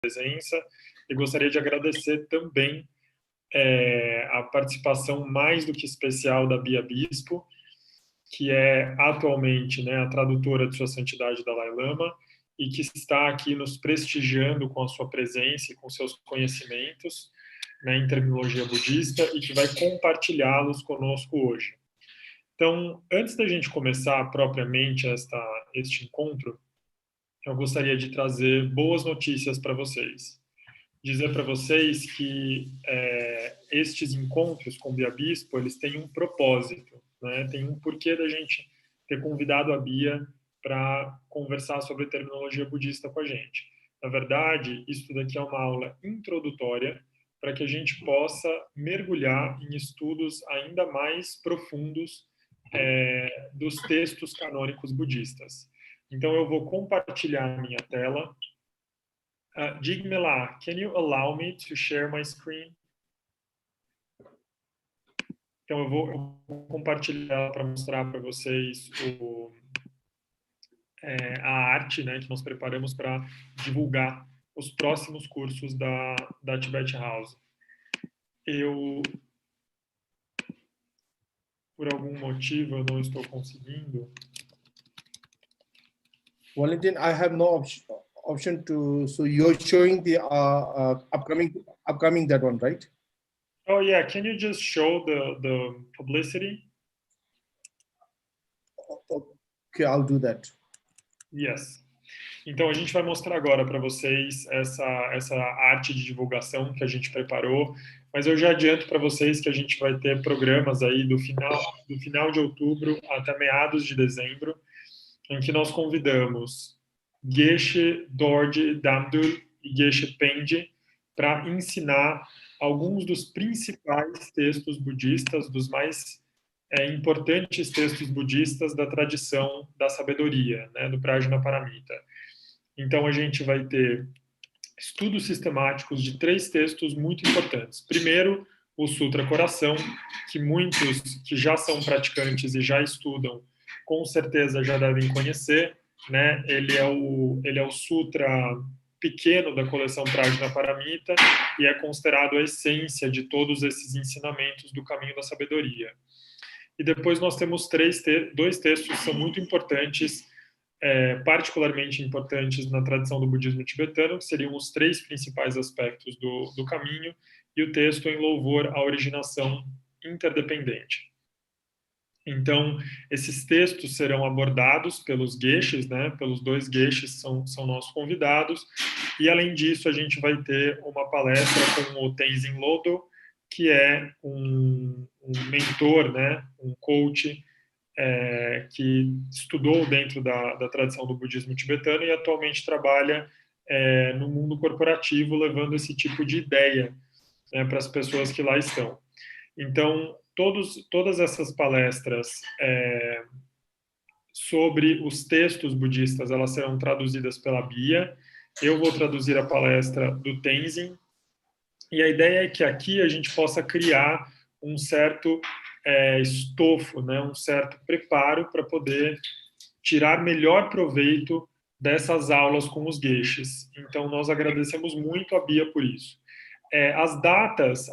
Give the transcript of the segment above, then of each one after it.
presença e gostaria de agradecer também a participação mais do que especial da Bia Bispo, que é atualmente, né, a tradutora de Sua Santidade Dalai Lama e que está aqui nos prestigiando com a sua presença e com seus conhecimentos, né, em terminologia budista e que vai compartilhá-los conosco hoje. Então, antes da gente começar propriamente este encontro, eu gostaria de trazer boas notícias para vocês. Dizer para vocês que estes encontros com o Bia Bispo, eles têm um propósito, né? Tem um porquê da gente ter convidado a Bia para conversar sobre terminologia budista com a gente. Na verdade, isso daqui é uma aula introdutória para que a gente possa mergulhar em estudos ainda mais profundos dos textos canônicos budistas. Então, eu vou compartilhar a minha tela. Digmela, can you allow me to share my screen? Então, eu vou compartilhar para mostrar para vocês a arte, né, que nós preparamos para divulgar os próximos cursos da Tibet House. Por algum motivo, eu não estou conseguindo. Valentin, I have no option to, so you're showing the upcoming that one, right? Oh yeah, can you just show the publicity? Okay, I'll do that. Yes. Então a gente vai mostrar agora para vocês essa arte de divulgação que a gente preparou, mas eu já adianto para vocês que a gente vai ter programas aí do final de outubro até meados de dezembro, em que nós convidamos Geshe Dorje Damdul e Geshe Penje para ensinar alguns dos principais textos budistas, dos mais importantes textos budistas da tradição da sabedoria, né, do Prajnaparamita. Então, a gente vai ter estudos sistemáticos de 3 textos muito importantes. Primeiro, o Sutra Coração, que muitos que já são praticantes e já estudam, com certeza já devem conhecer, né? Ele é o sutra pequeno da coleção Prajnaparamita e é considerado a essência de todos esses ensinamentos do caminho da sabedoria. E depois nós temos 2 textos que são muito importantes, particularmente importantes na tradição do budismo tibetano, que seriam os 3 principais aspectos do caminho, e o texto em louvor à originação interdependente. Então, esses textos serão abordados pelos geshes, né, pelos 2 geshes são nossos convidados, e além disso a gente vai ter uma palestra com o Tenzin Lodro, que é um mentor, né, um coach, que estudou dentro da tradição do budismo tibetano e atualmente trabalha no mundo corporativo, levando esse tipo de ideia, né, para as pessoas que lá estão. Então, todas essas palestras sobre os textos budistas, elas serão traduzidas pela Bia. Eu vou traduzir a palestra do Tenzin. E a ideia é que aqui a gente possa criar um certo estofo, né, um certo preparo para poder tirar melhor proveito dessas aulas com os geshes. Então, nós agradecemos muito a Bia por isso. As datas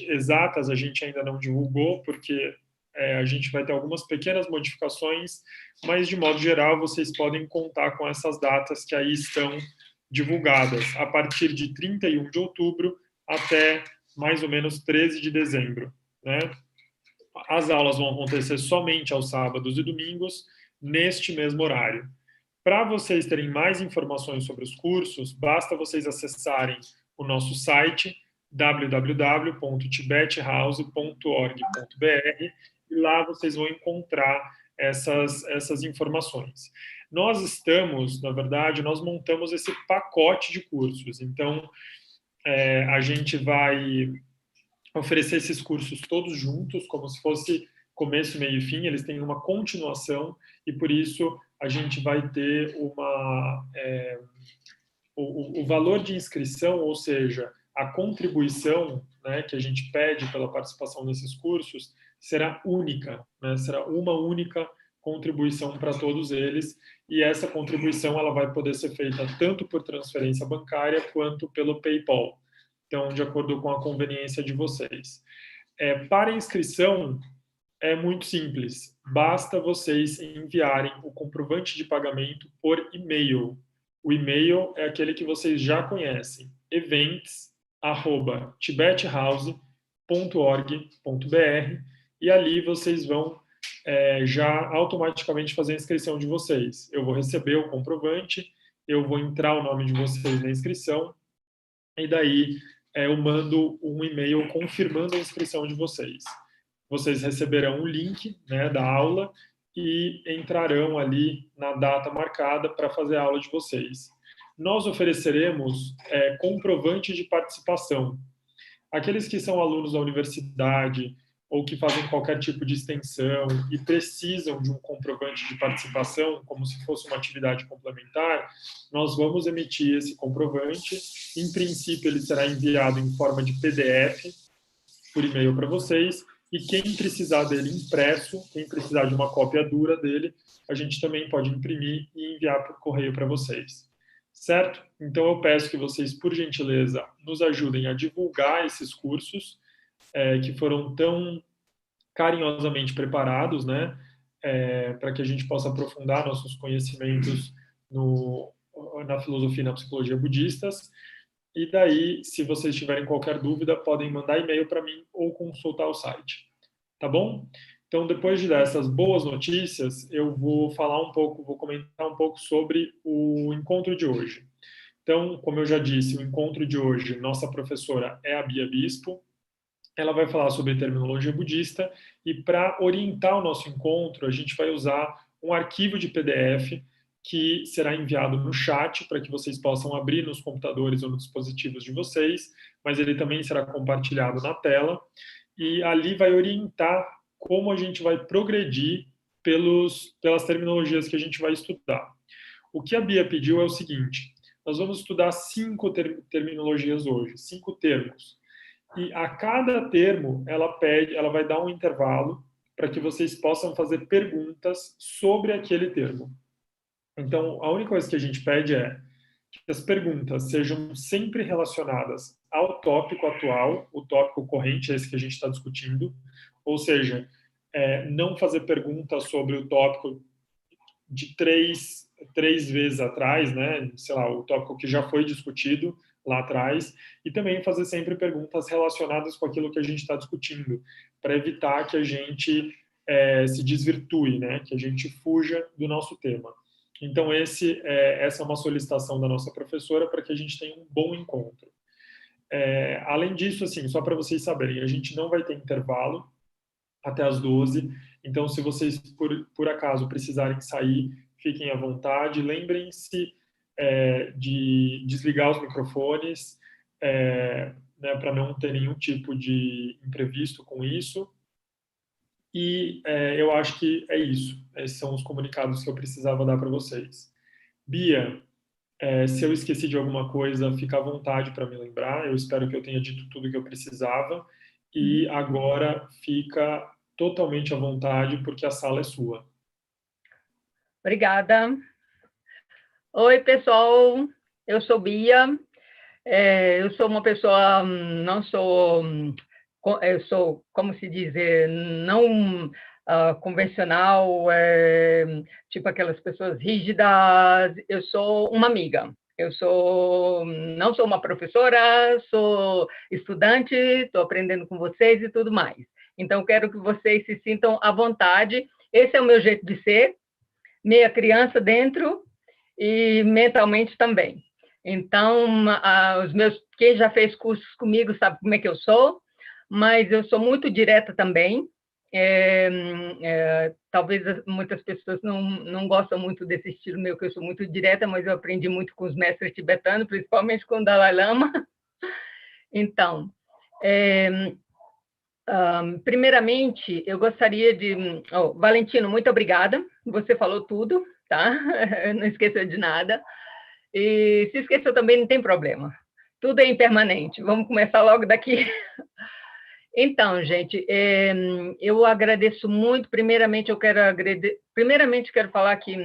exatas a gente ainda não divulgou, porque a gente vai ter algumas pequenas modificações, mas, de modo geral, vocês podem contar com essas datas que aí estão divulgadas, a partir de 31 de outubro até mais ou menos 13 de dezembro, né? As aulas vão acontecer somente aos sábados e domingos, neste mesmo horário. Para vocês terem mais informações sobre os cursos, basta vocês acessarem o nosso site www.tibethouse.org.br e lá vocês vão encontrar essas informações. Nós montamos esse pacote de cursos. Então, a gente vai oferecer esses cursos todos juntos, como se fosse começo, meio e fim. Eles têm uma continuação e, por isso, a gente vai ter o valor de inscrição, ou seja, a contribuição, né, que a gente pede pela participação nesses cursos, será única, né, será uma única contribuição para todos eles, e essa contribuição ela vai poder ser feita tanto por transferência bancária quanto pelo PayPal. Então, de acordo com a conveniência de vocês. Para inscrição, é muito simples. Basta vocês enviarem o comprovante de pagamento por e-mail. O e-mail é aquele que vocês já conhecem, events@tibethouse.org.br, e ali vocês vão já automaticamente fazer a inscrição de vocês. Eu vou receber o comprovante, eu vou entrar o nome de vocês na inscrição, e daí eu mando um e-mail confirmando a inscrição de vocês. Vocês receberão um link, né, da aula e entrarão ali na data marcada para fazer a aula de vocês. Nós ofereceremos comprovante de participação. Aqueles que são alunos da universidade ou que fazem qualquer tipo de extensão e precisam de um comprovante de participação, como se fosse uma atividade complementar, nós vamos emitir esse comprovante. Em princípio, ele será enviado em forma de PDF por e-mail para vocês, e quem precisar dele impresso, quem precisar de uma cópia dura dele, a gente também pode imprimir e enviar por correio para vocês. Certo? Então, eu peço que vocês, por gentileza, nos ajudem a divulgar esses cursos que foram tão carinhosamente preparados, né, para que a gente possa aprofundar nossos conhecimentos na filosofia e na psicologia budistas. E daí, se vocês tiverem qualquer dúvida, podem mandar e-mail para mim ou consultar o site. Tá bom? Então, depois dessas boas notícias, eu vou comentar um pouco sobre o encontro de hoje. Então, como eu já disse, o encontro de hoje, nossa professora é a Bia Bispo. Ela vai falar sobre terminologia budista, e para orientar o nosso encontro, a gente vai usar um arquivo de PDF que será enviado no chat para que vocês possam abrir nos computadores ou nos dispositivos de vocês, mas ele também será compartilhado na tela, e ali vai orientar como a gente vai progredir pelas terminologias que a gente vai estudar. O que a Bia pediu é o seguinte: nós vamos estudar 5 terminologias hoje, 5 termos. E a cada termo, ela vai dar um intervalo para que vocês possam fazer perguntas sobre aquele termo. Então, a única coisa que a gente pede é que as perguntas sejam sempre relacionadas ao tópico atual, o tópico corrente, esse que a gente está discutindo, ou seja, não fazer perguntas sobre o tópico de três vezes atrás, né? Sei lá, o tópico que já foi discutido lá atrás, e também fazer sempre perguntas relacionadas com aquilo que a gente está discutindo, para evitar que a gente se desvirtue, né? Que a gente fuja do nosso tema. Então, essa é uma solicitação da nossa professora para que a gente tenha um bom encontro. Além disso, assim, só para vocês saberem, a gente não vai ter intervalo até as 12, então se vocês, por acaso, precisarem sair, fiquem à vontade. Lembrem-se de desligar os microfones, né, para não ter nenhum tipo de imprevisto com isso. E eu acho que é isso. Esses são os comunicados que eu precisava dar para vocês. Bia, se eu esqueci de alguma coisa, fica à vontade para me lembrar. Eu espero que eu tenha dito tudo que eu precisava. E agora fica totalmente à vontade, porque a sala é sua. Obrigada. Oi, pessoal. Eu sou Bia. Eu sou uma pessoa, eu sou, como se diz, não convencional, tipo aquelas pessoas rígidas. Eu sou uma amiga. Não sou uma professora, sou estudante, estou aprendendo com vocês e tudo mais. Então, quero que vocês se sintam à vontade. Esse é o meu jeito de ser, meia criança dentro e mentalmente também. Então, quem já fez cursos comigo sabe como é que eu sou, mas eu sou muito direta também. Talvez muitas pessoas não gostam muito desse estilo meu, que eu sou muito direta, mas eu aprendi muito com os mestres tibetanos, principalmente com o Dalai Lama. Então, primeiramente, eu gostaria de... Valentino, muito obrigada, você falou tudo, tá? Não esqueceu de nada. E se esqueceu também, não tem problema. Tudo é impermanente. Vamos começar logo daqui. Então, gente, eu agradeço muito. Primeiramente, quero falar que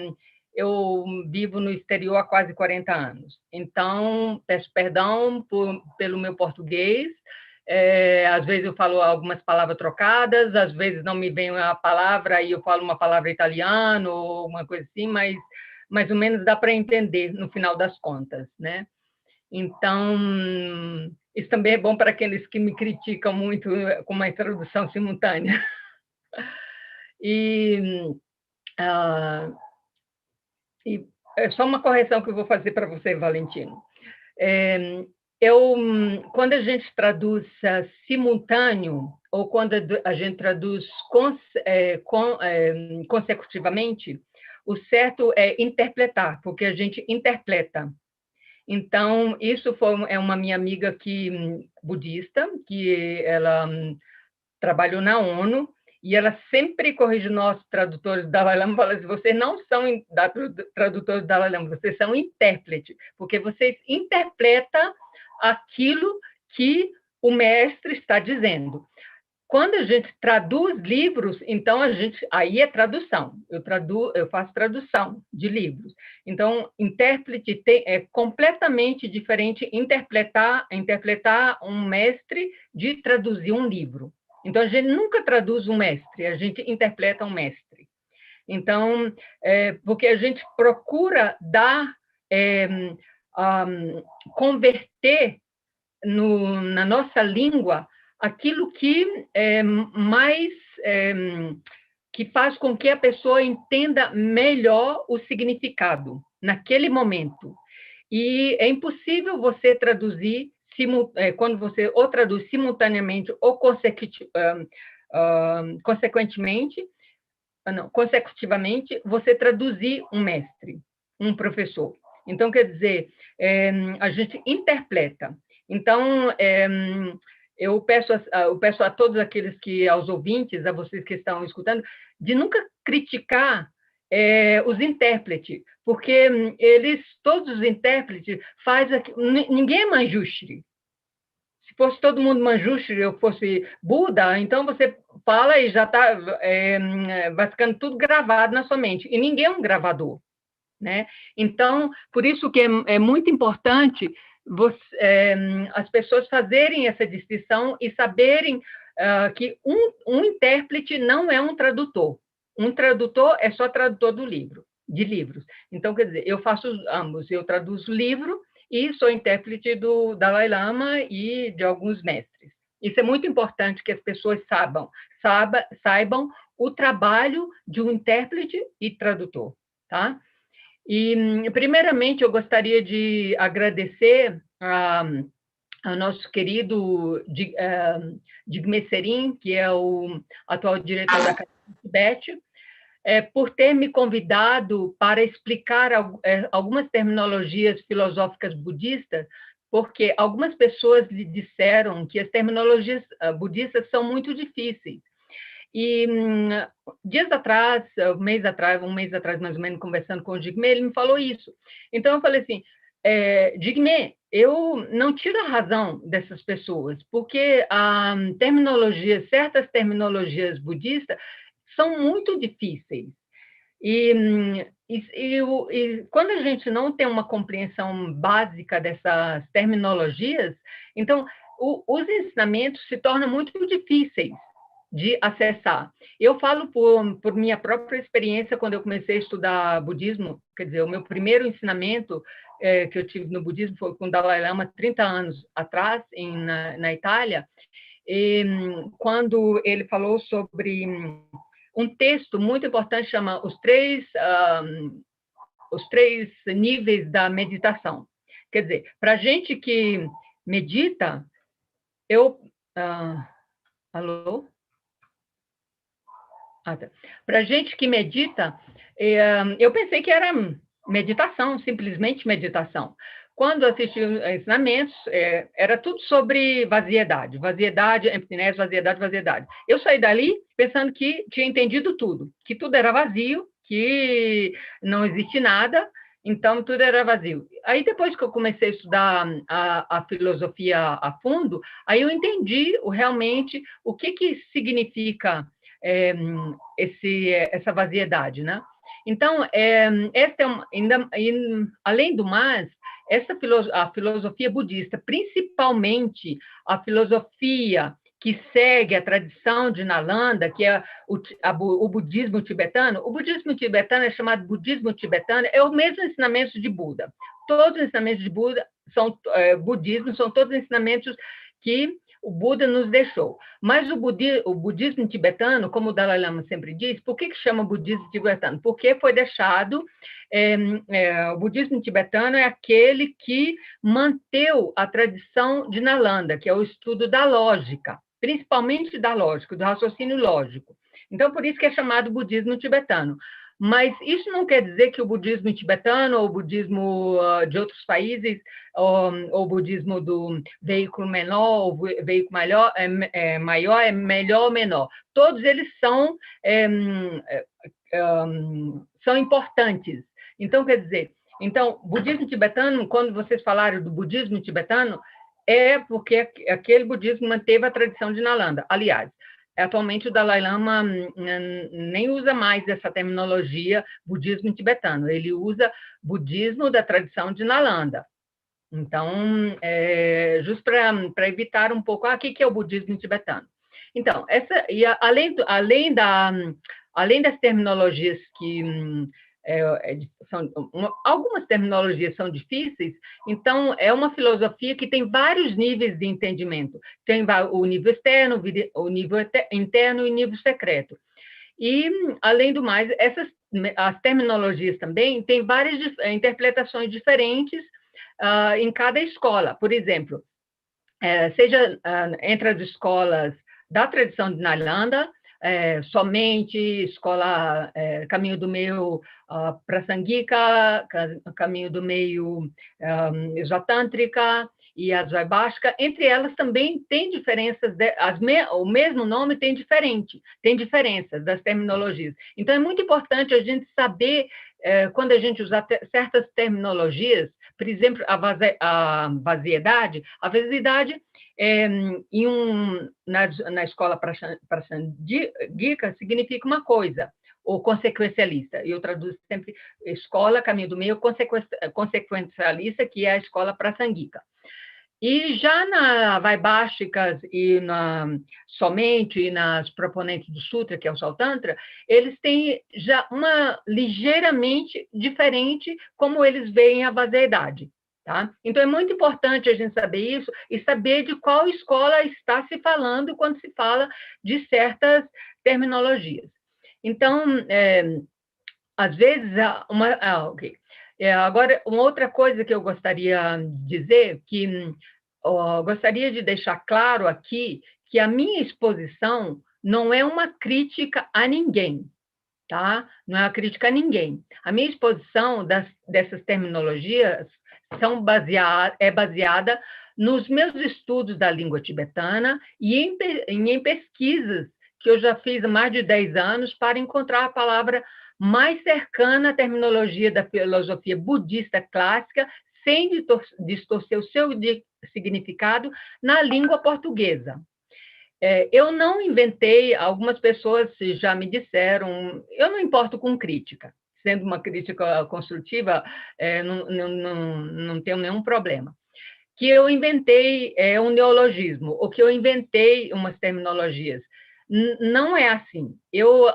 eu vivo no exterior há quase 40 anos. Então, peço perdão pelo meu português. Às vezes eu falo algumas palavras trocadas, às vezes não me vem a palavra e eu falo uma palavra italiana ou uma coisa assim, mas mais ou menos dá para entender no final das contas, né? Então, isso também é bom para aqueles que me criticam muito com uma tradução simultânea. E, e é só uma correção que eu vou fazer para você, Valentino. Quando a gente traduz simultâneo, ou quando a gente traduz consecutivamente, o certo é interpretar, porque a gente interpreta. Então, isso é uma minha amiga budista, que ela trabalhou na ONU, e ela sempre corrige nós, tradutores do Dalai Lama, fala assim, vocês não são tradutores do Dalai Lama, vocês são intérpretes, porque vocês interpretam aquilo que o mestre está dizendo. Quando a gente traduz livros, então aí é tradução. Eu faço tradução de livros. Então, intérprete é completamente diferente interpretar um mestre de traduzir um livro. Então, a gente nunca traduz um mestre, a gente interpreta um mestre. Então, porque a gente procura converter na nossa língua aquilo que que faz com que a pessoa entenda melhor o significado naquele momento. E é impossível você traduzir quando você ou traduz simultaneamente ou consecutivamente, você traduzir um mestre, um professor. Então, quer dizer, a gente interpreta. Então, eu peço a todos aqueles aos ouvintes, a vocês que estão escutando, de nunca criticar os intérpretes, porque todos os intérpretes ninguém é manjushri. Se fosse todo mundo manjushri, eu fosse Buda, então você fala e já vai ficando tudo gravado na sua mente. E ninguém é um gravador, né? Então, por isso que é muito importante as pessoas fazerem essa distinção e saberem que um intérprete não é um tradutor. Um tradutor é só tradutor de livros. Então, quer dizer, eu faço ambos. Eu traduzo livro e sou intérprete do Dalai Lama e de alguns mestres. Isso é muito importante que as pessoas saibam o trabalho de um intérprete e tradutor, tá? E, primeiramente, eu gostaria de agradecer ao nosso querido Jigme Serin, que é o atual diretor da Academia do Tibete, por ter me convidado para explicar algumas terminologias filosóficas budistas, porque algumas pessoas lhe disseram que as terminologias budistas são muito difíceis. E um mês atrás, mais ou menos, conversando com o Jigme, ele me falou isso. Então, eu falei assim, Jigme, eu não tiro a razão dessas pessoas, porque certas terminologias budistas são muito difíceis. E quando a gente não tem uma compreensão básica dessas terminologias, então, os ensinamentos se tornam muito difíceis de acessar. Eu falo por minha própria experiência, quando eu comecei a estudar budismo, quer dizer, o meu primeiro ensinamento que eu tive no budismo foi com o Dalai Lama 30 anos atrás, na Itália, e quando ele falou sobre um texto muito importante, chama Os Três Níveis da Meditação. Quer dizer, para a gente que medita, alô? Para a gente que medita, eu pensei que era meditação, simplesmente meditação. Quando assisti ensinamentos, era tudo sobre vaziedade, emptiness, vaziedade. Eu saí dali pensando que tinha entendido tudo, que tudo era vazio, que não existe nada, Então, tudo era vazio. Aí, depois que eu comecei a estudar a filosofia a fundo, aí eu entendi realmente o que significa essa vaziedade, né? Então, além do mais, a filosofia budista, principalmente a filosofia que segue a tradição de Nalanda, que é o budismo tibetano. O budismo tibetano é chamado budismo tibetano, é o mesmo ensinamento de Buda. Todos os ensinamentos de Buda budismo, são todos ensinamentos que o Buda nos deixou. Mas o budismo tibetano, como o Dalai Lama sempre diz, por que chama budismo tibetano? Porque foi deixado, o budismo tibetano é aquele que manteve a tradição de Nalanda, que é o estudo da lógica, principalmente da lógica, do raciocínio lógico. Então, por isso que é chamado budismo tibetano. Mas isso não quer dizer que o budismo tibetano, ou o budismo de outros países, ou o budismo do veículo menor, ou veículo maior é melhor ou menor. Todos eles são importantes. Então, quer dizer, budismo tibetano, quando vocês falaram do budismo tibetano, é porque aquele budismo manteve a tradição de Nalanda. Aliás, atualmente o Dalai Lama nem usa mais essa terminologia budismo tibetano, ele usa budismo da tradição de Nalanda. Então, justo para evitar um pouco, o que é o budismo tibetano? Então, além das terminologias que algumas terminologias são difíceis, então é uma filosofia que tem vários níveis de entendimento. Tem o nível externo, o nível interno e o nível secreto. E, além do mais, as terminologias também têm várias interpretações diferentes em cada escola. Por exemplo, seja entre as escolas da tradição de Nalanda, somente escola Caminho do Meio Prasangika, Caminho do Meio Esotântrica e a Dvaibhashika, entre elas também tem diferenças, o mesmo nome tem diferenças das terminologias. Então, é muito importante a gente saber, quando a gente usar certas terminologias, por exemplo, a vaziedade na escola Prasangika significa uma coisa, ou consequencialista. Eu traduzo sempre escola, caminho do meio, consequencialista, que é a escola Prasangika. E já na Vaibhashikas e somente nas proponentes do Sutra, que é o Saltantra, eles têm já uma ligeiramente diferente como eles veem a vaziedade. Tá? Então, é muito importante a gente saber isso e saber de qual escola está se falando quando se fala de certas terminologias. Então, às vezes, ok. Agora, uma outra coisa que eu gostaria de dizer, que gostaria de deixar claro aqui, que a minha exposição não é uma crítica a ninguém, tá? Não é uma crítica a ninguém. A minha exposição dessas terminologias é baseada nos meus estudos da língua tibetana e em pesquisas que eu já fiz há mais de 10 anos para encontrar a palavra mais cercana à terminologia da filosofia budista clássica, sem distorcer o seu significado na língua portuguesa. Eu não inventei, algumas pessoas já me disseram, eu não importo com crítica, sendo uma crítica construtiva, não tenho nenhum problema. Que eu inventei um neologismo, ou que eu inventei umas terminologias. Não é assim. Eu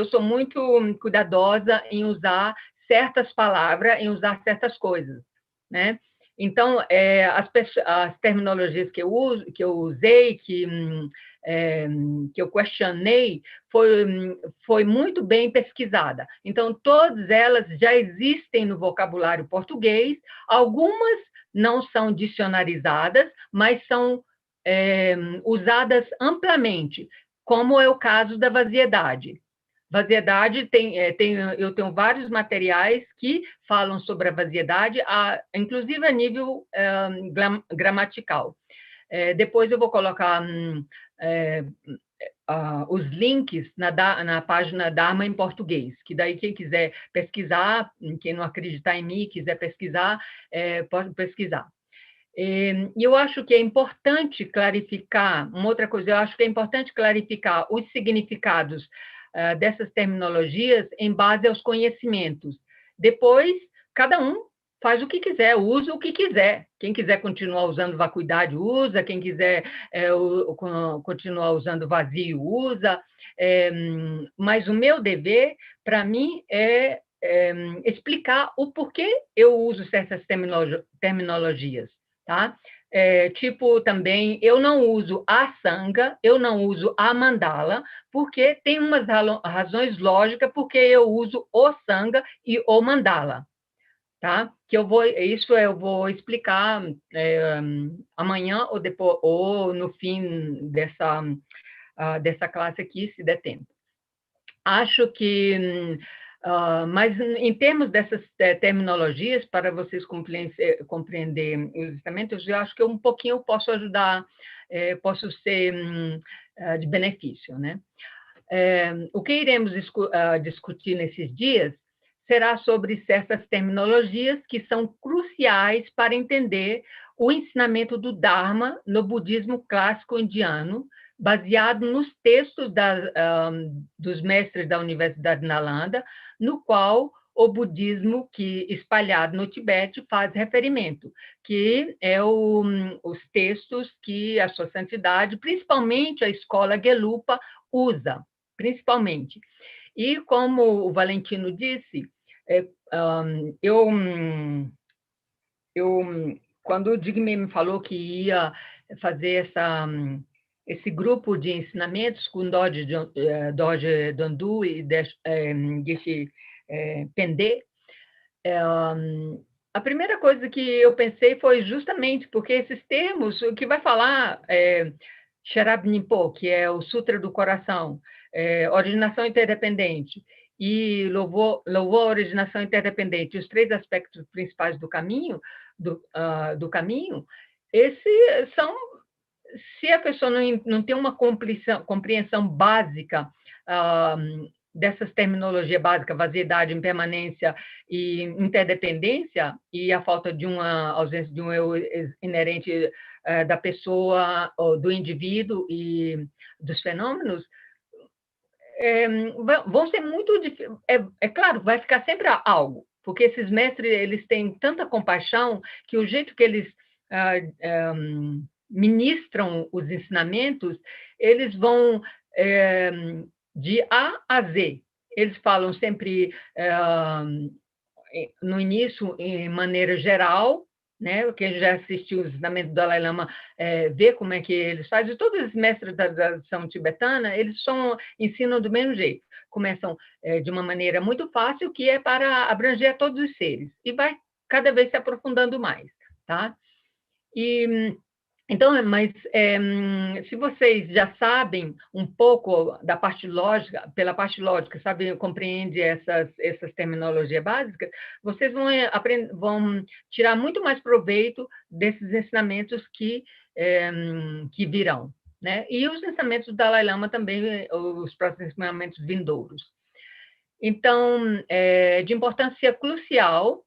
sou muito cuidadosa em usar certas palavras, em usar certas coisas, né? Então, as terminologias que eu usei, que eu questionei, foi muito bem pesquisada. Então, todas elas já existem no vocabulário português, algumas não são dicionarizadas, mas são usadas amplamente, como é o caso da vaziedade. Vaziedade, eu tenho vários materiais que falam sobre a vaziedade, inclusive a nível gramatical. Depois eu vou colocar os links na página Dharma em português, que daí quem quiser pesquisar, quem não acreditar em mim, quiser pesquisar, pode pesquisar. E eu acho que é importante clarificar, uma outra coisa, eu acho que é importante clarificar os significados dessas terminologias em base aos conhecimentos. Depois, cada um faz o que quiser, usa o que quiser. Quem quiser continuar usando vacuidade, usa. Quem quiser continuar usando vazio, usa. Mas o meu dever, para mim, é explicar o porquê eu uso certas terminologias, tá? Tipo, também, eu não uso a sanga, eu não uso a mandala, porque tem umas razões lógicas porque eu uso o sanga e o mandala. Tá? Isso eu vou explicar amanhã ou depois, ou no fim dessa classe aqui, se der tempo. Acho que, mas em termos dessas terminologias, para vocês compreenderem os ensinamentos, eu acho que um pouquinho eu posso ajudar, posso ser de benefício, né? O que iremos discutir nesses dias será sobre certas terminologias que são cruciais para entender o ensinamento do Dharma no budismo clássico indiano, baseado nos textos dos mestres da Universidade Nalanda, no qual o budismo espalhado no Tibete faz referimento, que é os textos que a sua santidade, principalmente a escola Gelupa, usa, principalmente. E como o Valentino disse, quando o Digme me falou que ia fazer esse grupo de ensinamentos com Doge Dondu e Geshe Pende, a primeira coisa que eu pensei foi justamente porque esses termos, o que vai falar Sherab Nimpo, que é o Sutra do Coração, originação interdependente e louvor, originação interdependente, os três aspectos principais do caminho, do caminho, esses são, se a pessoa não tem uma compreensão básica dessas terminologias básicas, vaziedade, impermanência e interdependência, e a falta de uma ausência de um eu inerente da pessoa, do indivíduo e dos fenômenos, vão ser muito difíceis. É claro, vai ficar sempre algo, porque esses mestres eles têm tanta compaixão que o jeito que eles ministram os ensinamentos, eles vão de A a Z. Eles falam sempre no início em maneira geral, né? Quem já assistiu os ensinamentos do Dalai Lama vê como é que eles fazem. Todos os mestres da tradição tibetana, eles ensinam do mesmo jeito. Começam de uma maneira muito fácil, que é para abranger todos os seres, e vai cada vez se aprofundando mais, tá? Então, mas se vocês já sabem um pouco da parte lógica, pela parte lógica, compreende essas terminologias básicas, vocês vão tirar muito mais proveito desses ensinamentos que virão, né? E os ensinamentos do Dalai Lama também, os próximos ensinamentos vindouros. Então, de importância crucial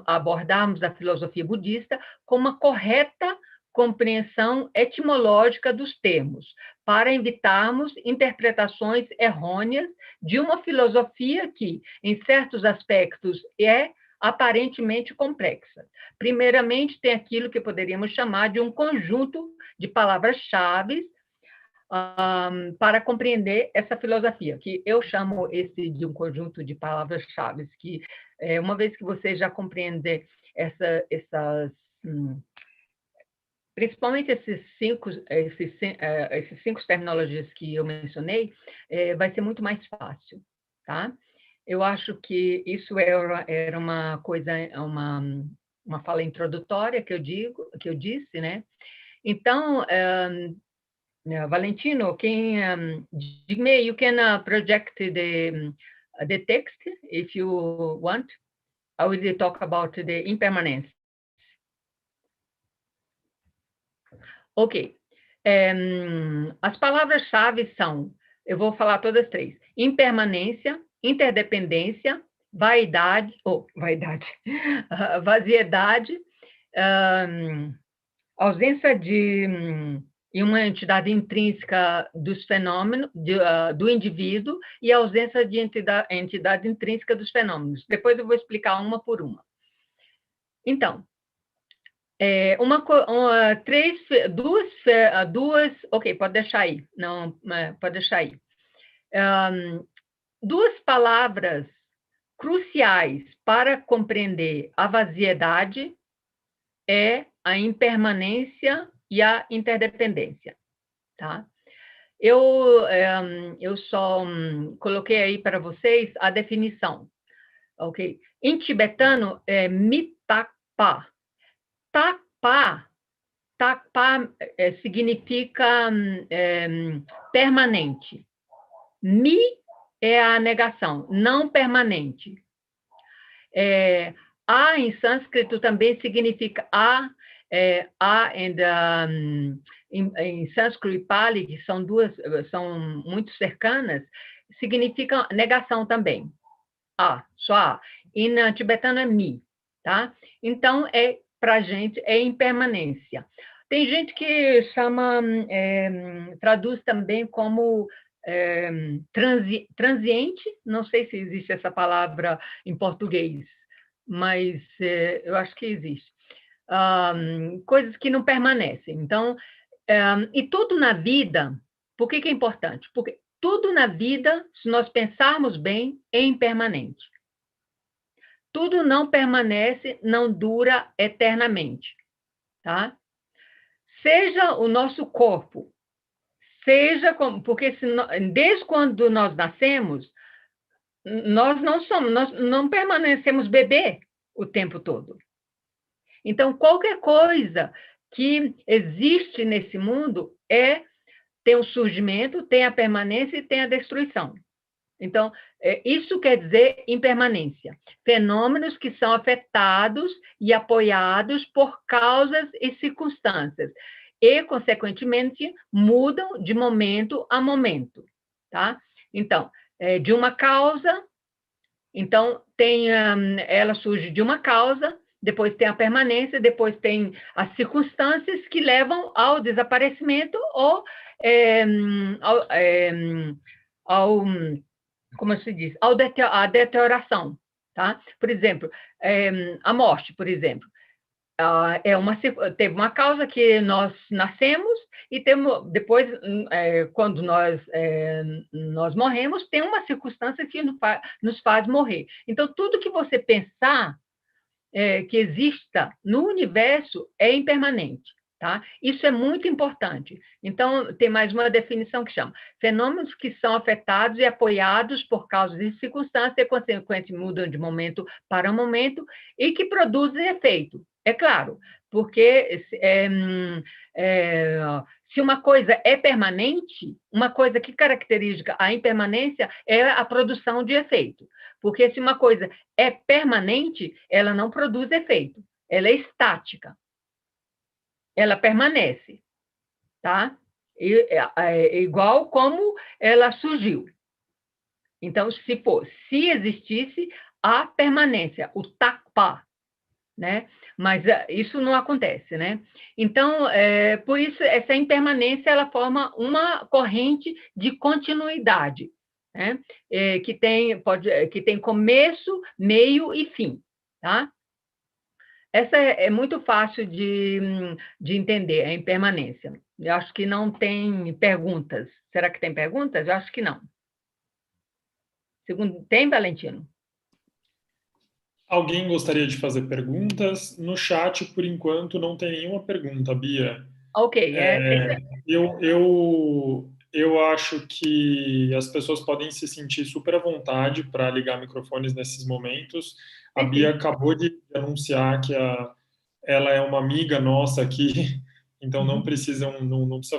abordarmos a filosofia budista com uma correta compreensão etimológica dos termos, para evitarmos interpretações errôneas de uma filosofia que, em certos aspectos, é aparentemente complexa. Primeiramente, tem aquilo que poderíamos chamar de um conjunto de palavras-chave para compreender essa filosofia, que eu chamo de um conjunto de palavras-chave, que uma vez que você já compreender principalmente esses cinco terminologias que eu mencionei, vai ser muito mais fácil, tá? Eu acho que isso era uma coisa, uma fala introdutória que eu disse, né? Então, Valentino, you can project the text if you want. I will talk about the impermanence. Ok. As palavras-chave são, eu vou falar todas três: impermanência, interdependência, vaziedade, ausência de uma entidade intrínseca dos fenômenos, do indivíduo, e ausência de entidade intrínseca dos fenômenos. Depois eu vou explicar uma por uma. Então, ok, pode deixar aí, não, pode deixar aí. Duas palavras cruciais para compreender a vaziedade é a impermanência e a interdependência, tá? Eu só coloquei aí para vocês a definição, ok? Em tibetano é mitakpa. Takpa significa permanente. Mi é a negação, não permanente. A em sânscrito também significa em sânscrito e Pali, que são muito cercanas, significa negação também. Só A. E na tibetano é mi, tá? Então, para a gente, é impermanência. Tem gente que traduz também como transiente, não sei se existe essa palavra em português, mas eu acho que existe. Coisas que não permanecem. Então, e tudo na vida, por que é importante? Porque tudo na vida, se nós pensarmos bem, é impermanente. Tudo não permanece, não dura eternamente, tá? Seja o nosso corpo, porque desde quando nós nascemos, nós não permanecemos bebê o tempo todo. Então, qualquer coisa que existe nesse mundo tem o surgimento, tem a permanência e tem a destruição. Então, isso quer dizer impermanência. Fenômenos que são afetados e apoiados por causas e circunstâncias. E, consequentemente, mudam de momento a momento. Tá? Então, de uma causa, então, ela surge de uma causa, depois tem a permanência, depois tem as circunstâncias que levam ao desaparecimento ou como se diz, a deterioração, tá? Por exemplo, a morte, por exemplo, teve uma causa que nós nascemos e depois, quando nós morremos, tem uma circunstância que nos faz morrer. Então, tudo que você pensar que exista no universo é impermanente. Tá? Isso é muito importante. Então, tem mais uma definição que chama fenômenos que são afetados e apoiados por causas e circunstâncias e, consequentemente, mudam de momento para momento e que produzem efeito. É claro, porque se uma coisa é permanente, uma coisa que caracteriza a impermanência é a produção de efeito. Porque se uma coisa é permanente, ela não produz efeito, ela é estática. Ela permanece, tá? Igual como ela surgiu. Então, se existisse a permanência, o takpa, né? Mas isso não acontece, né? Então, por isso, essa impermanência, ela forma uma corrente de continuidade, né? Que tem começo, meio e fim, tá? Essa é muito fácil de entender, a impermanência. Eu acho que não tem perguntas. Será que tem perguntas? Eu acho que não. Tem, Valentino? Alguém gostaria de fazer perguntas? No chat, por enquanto, não tem nenhuma pergunta, Bia. Ok. Eu acho que as pessoas podem se sentir super à vontade para ligar microfones nesses momentos. A Bia acabou de anunciar que ela é uma amiga nossa aqui, então não precisa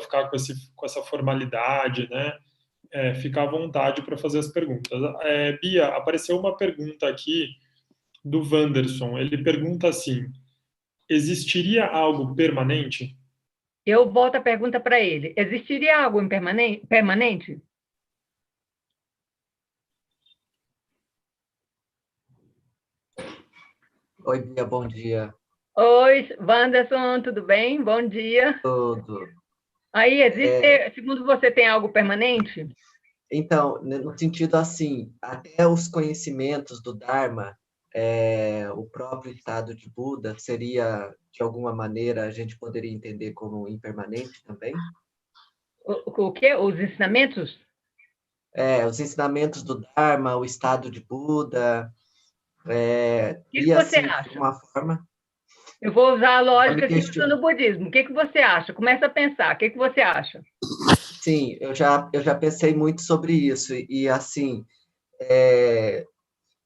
ficar com essa formalidade, né? Ficar à vontade para fazer as perguntas. Bia, apareceu uma pergunta aqui do Wanderson. Ele pergunta assim: existiria algo permanente? Eu volto a pergunta para ele. Existiria algo permanente? Oi, Bia, bom dia. Oi, Wanderson, tudo bem? Bom dia. Tudo. Aí, segundo você, tem algo permanente? Então, no sentido assim, até os conhecimentos do Dharma, o próprio estado de Buda seria, de alguma maneira, a gente poderia entender como impermanente também? O quê? Os ensinamentos? Os ensinamentos do Dharma, o estado de Buda, O que e você assim, de acha? uma forma, Eu vou usar a já me lógica que usa questiono. no budismo. O que você acha? Começa a pensar. O que você acha? Sim, eu já pensei muito sobre isso, e assim, é,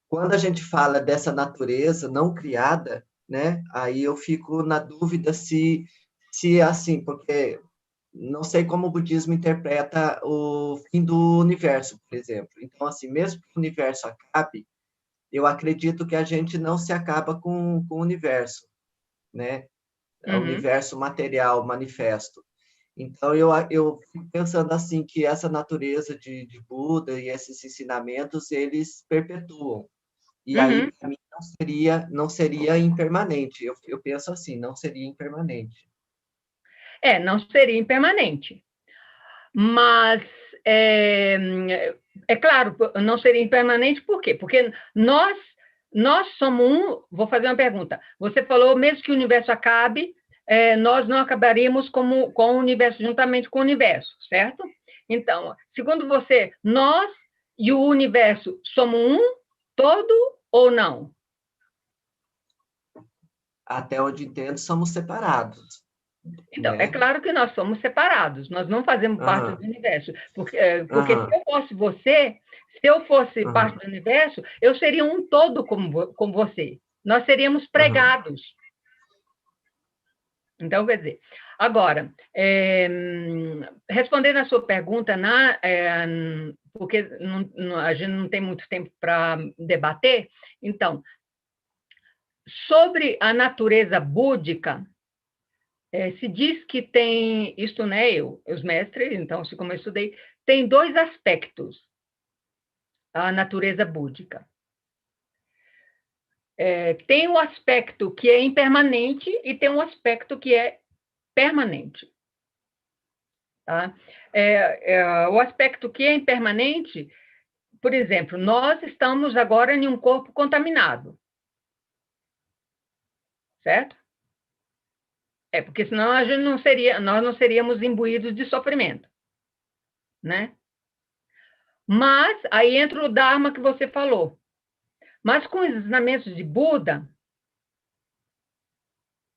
quando a gente fala dessa natureza não criada, né, aí eu fico na dúvida se é assim, porque não sei como o budismo interpreta o fim do universo, por exemplo. Então, assim, mesmo que o universo acabe, eu acredito que a gente não se acaba com o universo, né? É o Uhum. universo material, manifesto. Então, eu fico pensando assim, que essa natureza de Buda e esses ensinamentos, eles perpetuam. E aí, Uhum. para mim, não seria impermanente. Eu penso assim, não seria impermanente. Não seria impermanente. Mas, é, é claro, não seria impermanente, por quê? Porque nós somos um. Vou fazer uma pergunta. Você falou, mesmo que o universo acabe, nós não acabaríamos com o universo, juntamente com o universo, certo? Então, segundo você, nós e o universo somos um todo ou não? Até onde entendo, somos separados, Então, é né? claro que nós somos separados, nós não fazemos parte do Aham, universo, porque se aham, eu fosse você, se eu fosse parte aham, do universo, eu seria um todo como você. Nós seríamos aham. pregados. Então, quer dizer, agora, respondendo a sua pergunta, porque a gente não tem muito tempo para debater, então, sobre a natureza búdica, se diz que tem, isto, né, os mestres, então, como eu estudei, tem dois aspectos a natureza búdica. Tem um aspecto que é impermanente e tem um aspecto que é permanente. Tá? O aspecto que é impermanente, por exemplo, nós estamos agora em um corpo contaminado, certo? Porque senão a gente nós não seríamos imbuídos de sofrimento, né? Mas aí entra o Dharma que você falou. Mas com os ensinamentos de Buda,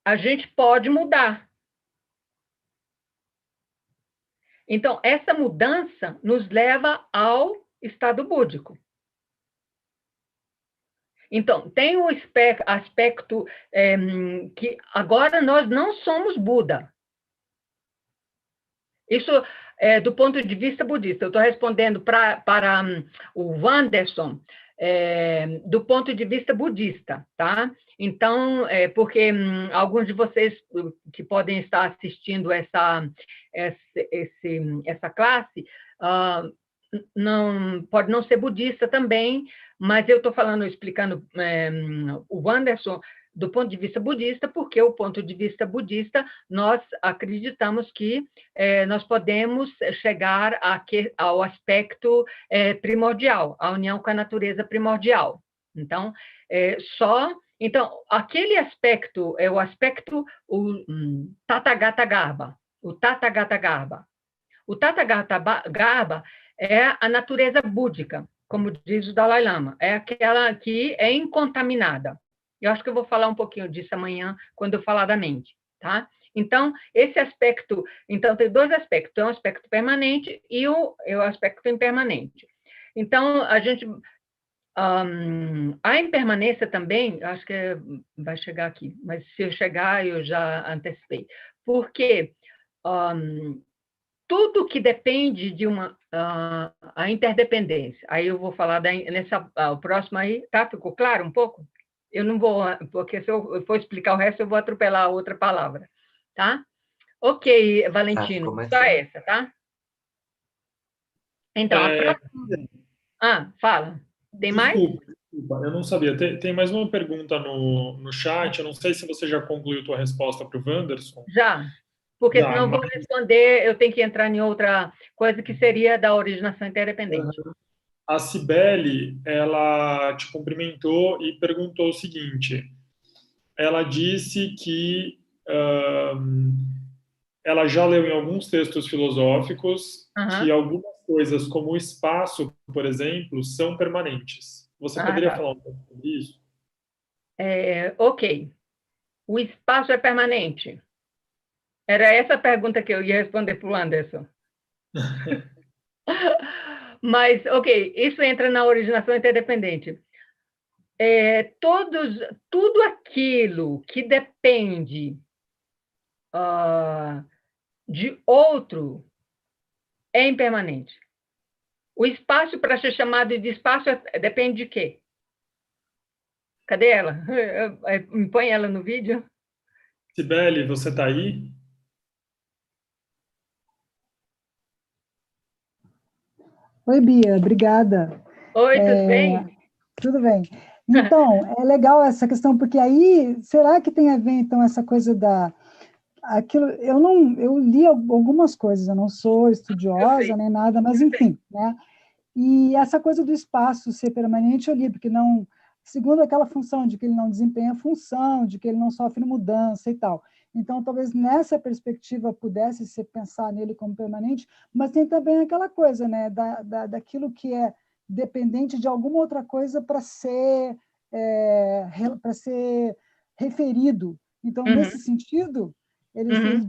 a gente pode mudar. Então, essa mudança nos leva ao estado búdico. Então, tem o aspecto que agora nós não somos Buda. Isso do ponto de vista budista. Eu estou respondendo para o Wanderson do ponto de vista budista, tá? Então, porque alguns de vocês que podem estar assistindo essa classe pode não ser budista também, mas eu estou explicando o Wanderson do ponto de vista budista, porque o ponto de vista budista, nós acreditamos que nós podemos chegar ao aspecto primordial, a união com a natureza primordial. Então, aquele aspecto é o aspecto Tathagata Garbha, o Tathagata Garbha. O Tathagata Garbha é a natureza búdica, como diz o Dalai Lama, é aquela que é incontaminada. Eu acho que eu vou falar um pouquinho disso amanhã, quando eu falar da mente, tá? Então, esse aspecto, tem dois aspectos, tem um aspecto permanente e o aspecto impermanente. Então, a impermanência também, acho que vai chegar aqui, mas se eu chegar, eu já antecipei, porque tudo que depende de a interdependência. Aí eu vou falar o próximo aí, tá? Ficou claro um pouco? Eu não vou, porque se eu for explicar o resto, eu vou atropelar a outra palavra, tá? Ok, Tá, Valentino, ficou mais só claro. essa, tá? Então, a É, próxima... Ah, fala. Tem mais? desculpa, eu não sabia. Tem mais uma pergunta no chat. Eu não sei se você já concluiu tua resposta para o Wanderson. Já. Porque Já, senão eu vou mas responder, eu tenho que entrar em outra coisa que seria da originação interdependente. a Cibele, ela te cumprimentou e perguntou o seguinte. Ela disse que ela já leu em alguns textos filosóficos que Aham. algumas coisas, como o espaço, por exemplo, são permanentes. Você Ah, poderia tá. falar um pouco sobre isso? Ok. O espaço é permanente? Era essa a pergunta que eu ia responder para o Anderson. Mas, ok, isso entra na originação interdependente. Tudo aquilo que depende de outro é impermanente. O espaço, para ser chamado de espaço, depende de quê? Cadê ela? Me põe ela no vídeo. Cibele, você está aí? Oi, Bia, obrigada. Oi, tudo bem? Tudo bem. Então, é legal essa questão, porque aí, será que tem a ver, então, essa coisa aquilo, eu li algumas coisas, eu não sou Eu sei. estudiosa nem nada, mas enfim, né? E essa coisa do espaço ser permanente eu li, porque não, segundo aquela função de que ele não desempenha função, de que ele não sofre mudança e tal. Então, talvez nessa perspectiva pudesse se pensar nele como permanente, mas tem também aquela coisa, né, daquilo que é dependente de alguma outra coisa para ser referido. Então, Uhum, nesse sentido, uhum.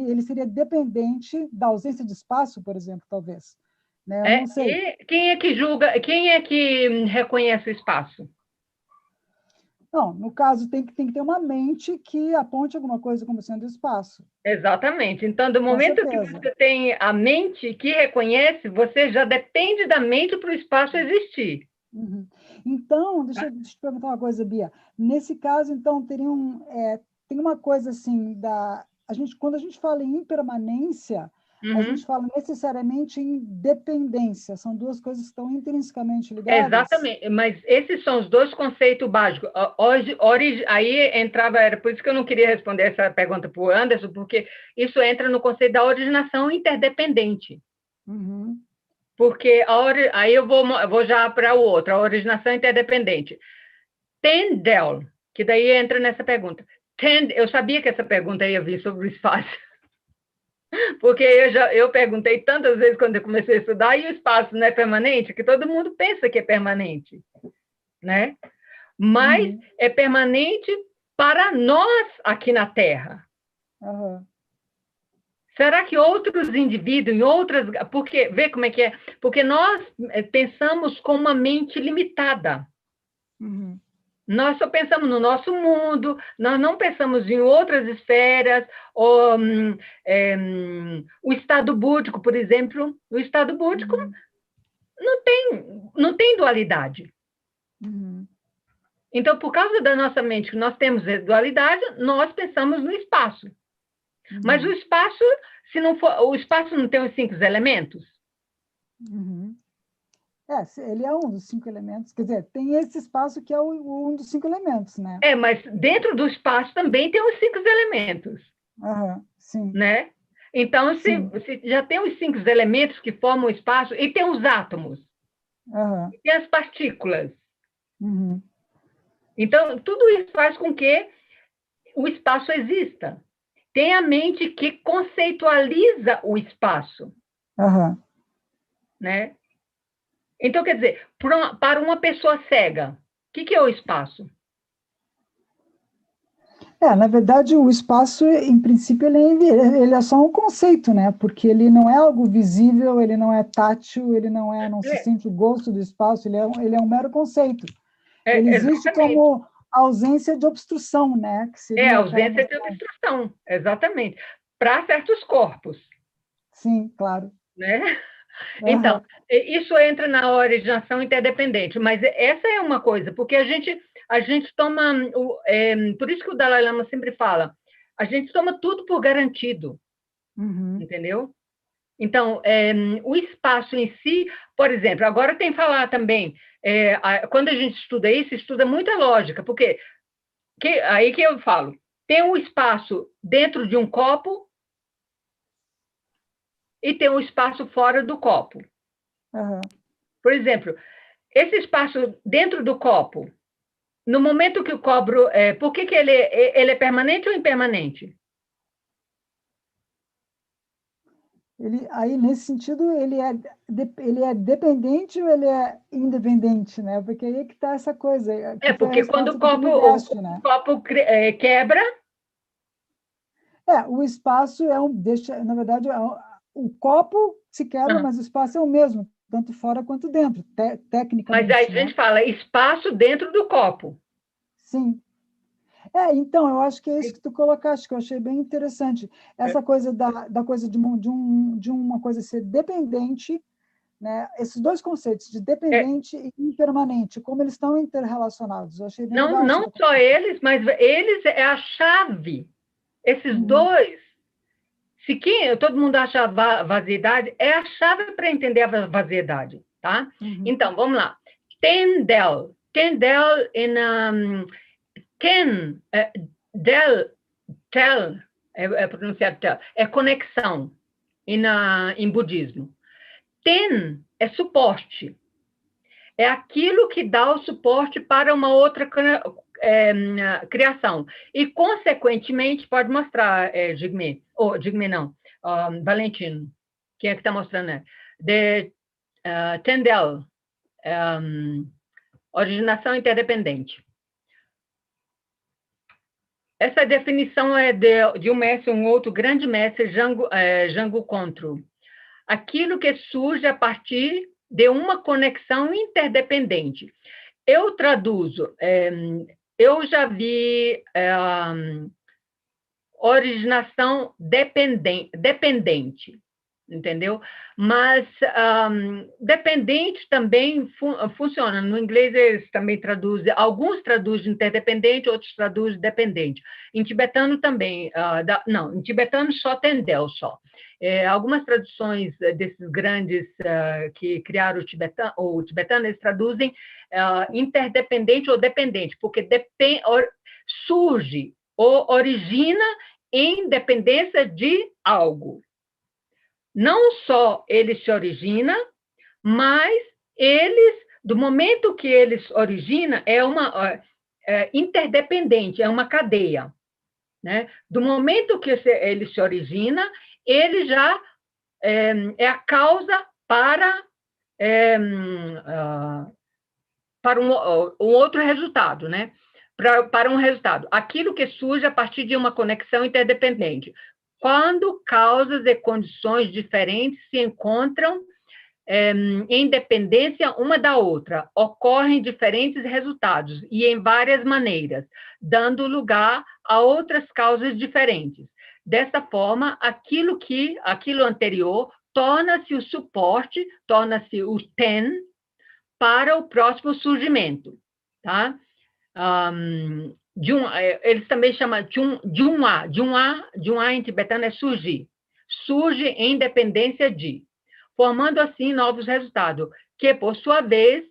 ele seria dependente da ausência de espaço, por exemplo, talvez. Né? Eu não sei. E quem é que julga, quem é que reconhece o espaço? Não, no caso, tem que ter uma mente que aponte alguma coisa como sendo espaço. Exatamente. Então, do Com momento que certeza. você tem a mente que reconhece, você já depende da mente para o espaço existir. Uhum. Então, Tá? deixa eu te perguntar uma coisa, Bia. Nesse caso, então, tem uma coisa assim, quando a gente fala em impermanência, a gente Uhum. fala necessariamente em dependência. São duas coisas que estão intrinsecamente ligadas? Exatamente, mas esses são os dois conceitos básicos. Aí entrava, era por isso que eu não queria responder essa pergunta para o Anderson, porque isso entra no conceito da originação interdependente. Uhum. Porque aí eu vou já para o outro, a originação interdependente. Tyndall, que daí entra nessa pergunta. Eu sabia que essa pergunta ia vir sobre o espaço, porque eu perguntei tantas vezes quando eu comecei a estudar, e o espaço não é permanente? Que todo mundo pensa que é permanente, né? Mas Uhum. é permanente para nós aqui na Terra. Uhum. Será que outros indivíduos, em outras. Porque, vê como é que é? Porque nós pensamos com uma mente limitada. Uhum. Nós só pensamos no nosso mundo, nós não pensamos em outras esferas, ou, o estado búdico, por exemplo. O estado búdico Uhum. não tem dualidade. Uhum. Então, por causa da nossa mente, que nós temos dualidade, nós pensamos no espaço. Mas o Uhum. espaço, se não for, o espaço não tem os 5 elementos? Uhum. Ele é um dos 5 elementos, quer dizer, tem esse espaço que é um dos 5 elementos, né? Mas dentro do espaço também tem os 5 elementos, Uhum. Sim, né? Então, sim. se já tem os 5 elementos que formam o espaço, e tem os átomos, Uhum. e tem as partículas. Uhum. Então, tudo isso faz com que o espaço exista. Tem a mente que conceitualiza o espaço, Uhum. né? Então, quer dizer, para uma pessoa cega, o que é o espaço? Na verdade, o espaço, em princípio, ele é só um conceito, né? Porque ele não é algo visível, ele não é tátil, não se sente o gosto do espaço, ele é um mero conceito. Ele existe Exatamente. como ausência de obstrução, né? Que seria aquela Ausência de noção. obstrução, exatamente. Para certos corpos, Sim, claro. né? Então, Uhum. isso entra na originação interdependente, mas essa é uma coisa, porque a gente toma, por isso que o Dalai Lama sempre fala, a gente toma tudo por garantido. Entendeu? Então, o espaço em si, por exemplo, agora tem que falar também, quando a gente estuda isso, estuda muita lógica, porque aí que eu falo, tem um espaço dentro de um copo e tem um espaço fora do copo. Por exemplo, esse espaço dentro do copo, no momento que o copo... por que ele é permanente ou impermanente? Aí, nesse sentido, ele é dependente ou ele é independente, né? Porque aí é que está essa coisa. Porque quando o copo quebra... o espaço na verdade, o copo se quebra, mas o espaço é o mesmo, tanto fora quanto dentro, tecnicamente. Mas aí a gente fala espaço dentro do copo. Sim. Então, eu acho que é isso que tu colocaste, que eu achei bem interessante. Essa coisa da coisa de uma coisa ser dependente, né? Esses dois conceitos, de dependente e impermanente, como eles estão interrelacionados. Eu achei bem legal. Não só eles, mas eles é a chave. Esses dois, todo mundo acha vaziedade, é a chave para entender a vaziedade, tá? Então, vamos lá. Tendel tel, é pronunciado tel, é conexão em budismo. Ten é suporte. É aquilo que dá o suporte para uma outra criação. E, consequentemente, pode mostrar, Jigme não, Valentino, quem é que está mostrando, né? Tendel, originação interdependente. Essa definição é de um mestre, um outro grande mestre, Jango Contro. Aquilo que surge a partir de uma conexão interdependente. Eu traduzo, eu já vi originação dependente, entendeu? Mas dependente também funciona. No inglês eles também traduzem, alguns traduzem interdependente, outros traduzem dependente. Em tibetano também, em tibetano só tendel, só. Algumas traduções desses grandes que criaram o tibetano, eles traduzem interdependente ou dependente, porque surge ou origina em dependência de algo. Não só ele se origina, mas do momento que eles originam, é interdependente, é uma cadeia. Né? Do momento que ele se origina, ele já é a causa para um outro resultado, né? Para um resultado. Aquilo que surge a partir de uma conexão interdependente. Quando causas e condições diferentes se encontram em dependência uma da outra, ocorrem diferentes resultados e em várias maneiras, dando lugar a outras causas diferentes. Dessa forma, aquilo anterior torna-se o suporte, torna-se o ten para o próximo surgimento, tá? Eles também chamam Junwa em tibetano é surgir. Surge em dependência de, formando assim novos resultados, que, por sua vez,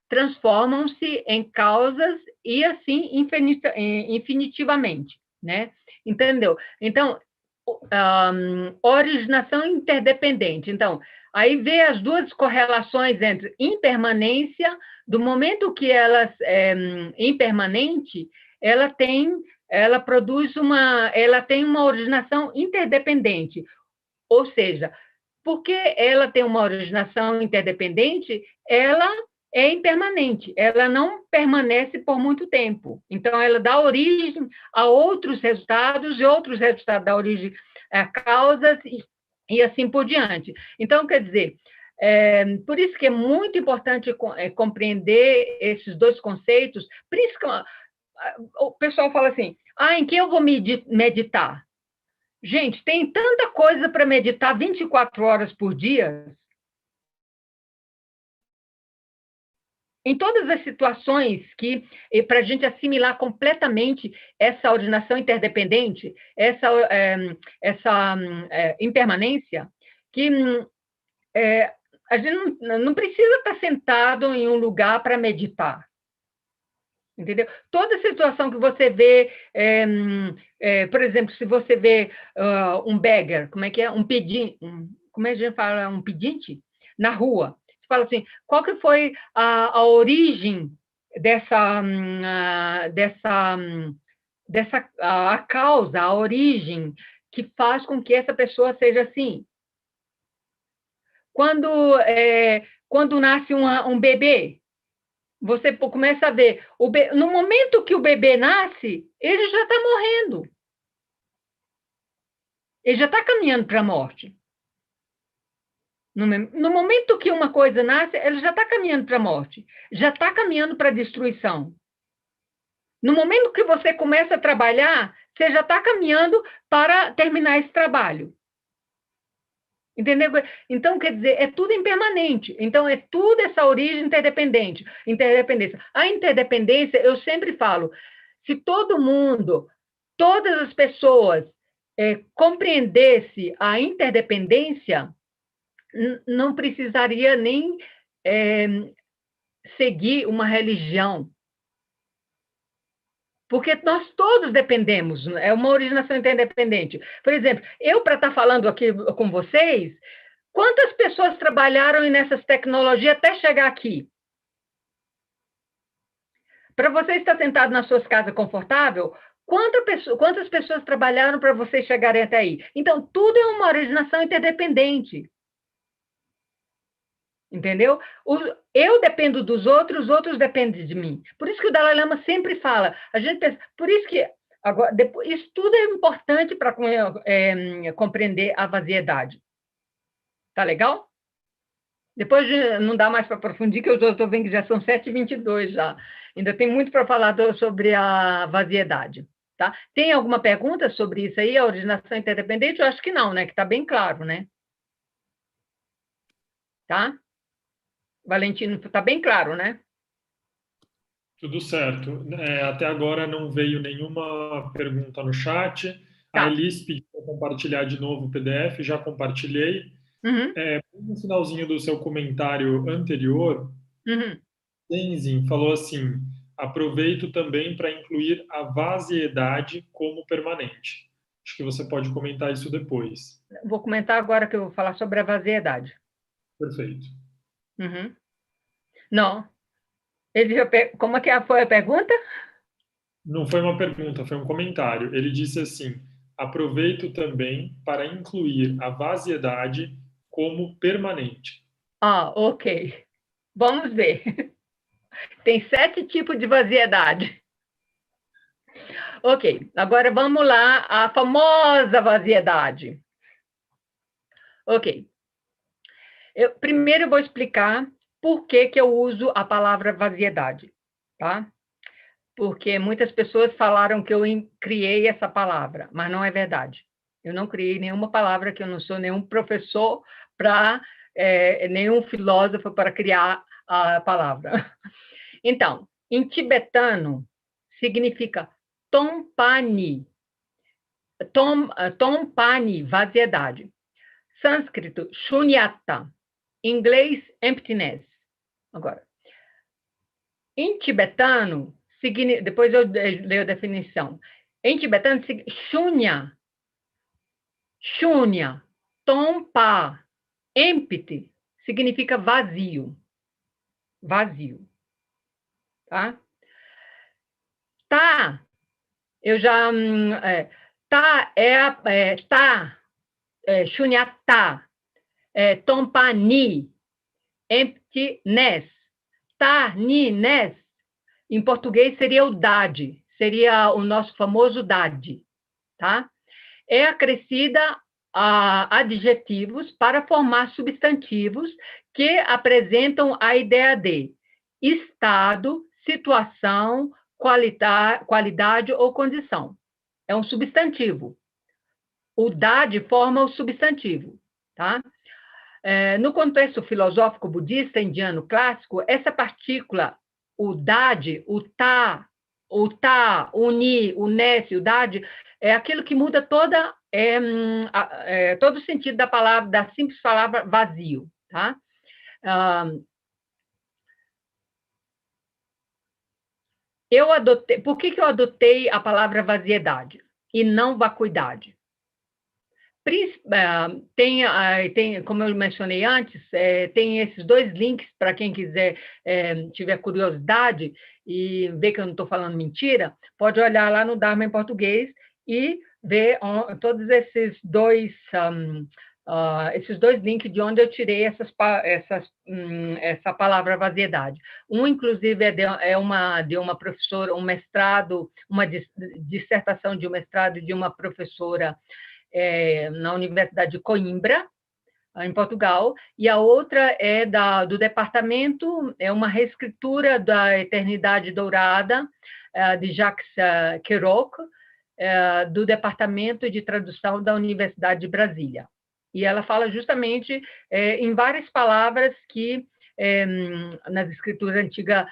transformam-se em causas e assim infinitivamente, né? Entendeu? Então, originação interdependente. Então, aí vê as duas correlações entre impermanência, do momento que ela é impermanente, ela tem uma originação interdependente. Ou seja, porque ela tem uma originação interdependente, ela é impermanente, ela não permanece por muito tempo. Então, ela dá origem a outros resultados, e outros resultados dão origem a causas, e assim por diante. Então, quer dizer, por isso que é muito importante compreender esses dois conceitos, principalmente, o pessoal fala assim, em que eu vou meditar? Gente, tem tanta coisa para meditar 24 horas por dia. em todas as situações que, para a gente assimilar completamente essa originação interdependente, essa impermanência, que a gente não precisa estar sentado em um lugar para meditar. Entendeu? Toda situação que você vê, por exemplo, se você vê um beggar, como é que é? Um pedinte, como é que a gente fala? Um pedinte? Na rua. Você fala assim, qual que foi a origem a causa, a origem que faz com que essa pessoa seja assim? Quando nasce um bebê, você começa a ver, no momento que o bebê nasce, ele já está morrendo. Ele já está caminhando para a morte. No momento que uma coisa nasce, ele já está caminhando para a morte. Já está caminhando para a destruição. No momento que você começa a trabalhar, você já está caminhando para terminar esse trabalho. Entendeu? Então, quer dizer, é tudo impermanente. Então, é tudo essa origem interdependência. A interdependência, eu sempre falo, se todo mundo, todas as pessoas compreendesse a interdependência, não precisaria nem seguir uma religião. Porque nós todos dependemos, é uma originação interdependente. Por exemplo, eu, para estar falando aqui com vocês, quantas pessoas trabalharam nessas tecnologias até chegar aqui? Para você estar sentado nas suas casas confortável, quantas pessoas trabalharam para vocês chegarem até aí? Então, tudo é uma originação interdependente. Entendeu? Eu dependo dos outros, os outros dependem de mim. Por isso que o Dalai Lama sempre fala, a gente pensa, por isso que agora, isso tudo é importante para compreender a vaziedade. Tá legal? Depois não dá mais para aprofundir, que eu estou vendo que já são 7h22 já. Ainda tem muito para falar sobre a vaziedade. Tá? Tem alguma pergunta sobre isso aí, a originação interdependente? Eu acho que não, né? Que está bem claro, né? Tá? Valentino, está bem claro, né? Tudo certo. Até agora não veio nenhuma pergunta no chat. Tá. A Elis pediu para compartilhar de novo o PDF, já compartilhei. Uhum. No finalzinho do seu comentário anterior, Tenzin falou assim, aproveito também para incluir a vaziedade como permanente. Acho que você pode comentar isso depois. Vou comentar agora que eu vou falar sobre a vaziedade. Perfeito. Uhum. Não. Como é que foi a pergunta? Não foi uma pergunta, foi um comentário. Ele disse assim, aproveito também para incluir a vaziedade como permanente. Ok. Vamos ver. Tem 7 tipos de vaziedade. Ok, agora vamos lá, a famosa vaziedade. Ok. Primeiro eu vou explicar por que eu uso a palavra vaziedade, tá? Porque muitas pessoas falaram que eu criei essa palavra, mas não é verdade. Eu não criei nenhuma palavra, que eu não sou nenhum professor nenhum filósofo para criar a palavra. Então, em tibetano, significa tompani. Tompani, vaziedade. Sânscrito, shunyata. Inglês, emptiness. Agora, em tibetano, depois eu leio a definição. Em tibetano, shunya. Shunya, tompa, empty, significa vazio. Vazio. Tá? Tá, eu já... tá shunyata, tompani, emptiness. Tarniness, em português seria o dade, seria o nosso famoso dade, tá? É acrescida a adjetivos para formar substantivos que apresentam a ideia de estado, situação, qualidade ou condição. É um substantivo. O dade forma o substantivo, tá? No contexto filosófico budista indiano clássico, essa partícula, o dad, o tá, o ni, o nesse, o dad, é aquilo que muda todo o sentido da palavra, da simples palavra vazio, tá? Por que eu adotei a palavra vaziedade e não vacuidade? Tem, como eu mencionei antes, tem esses 2 links para quem quiser, tiver curiosidade e ver que eu não estou falando mentira, pode olhar lá no Dharma em português e ver todos esses dois links de onde eu tirei essa palavra vaziedade. Inclusive, é de uma professora, um mestrado, uma dissertação de um mestrado de uma professora na Universidade de Coimbra, em Portugal, e a outra é do departamento, é uma reescritura da Eternidade Dourada, de Jacques Kerouac, do Departamento de Tradução da Universidade de Brasília. E ela fala justamente em várias palavras que nas escrituras antigas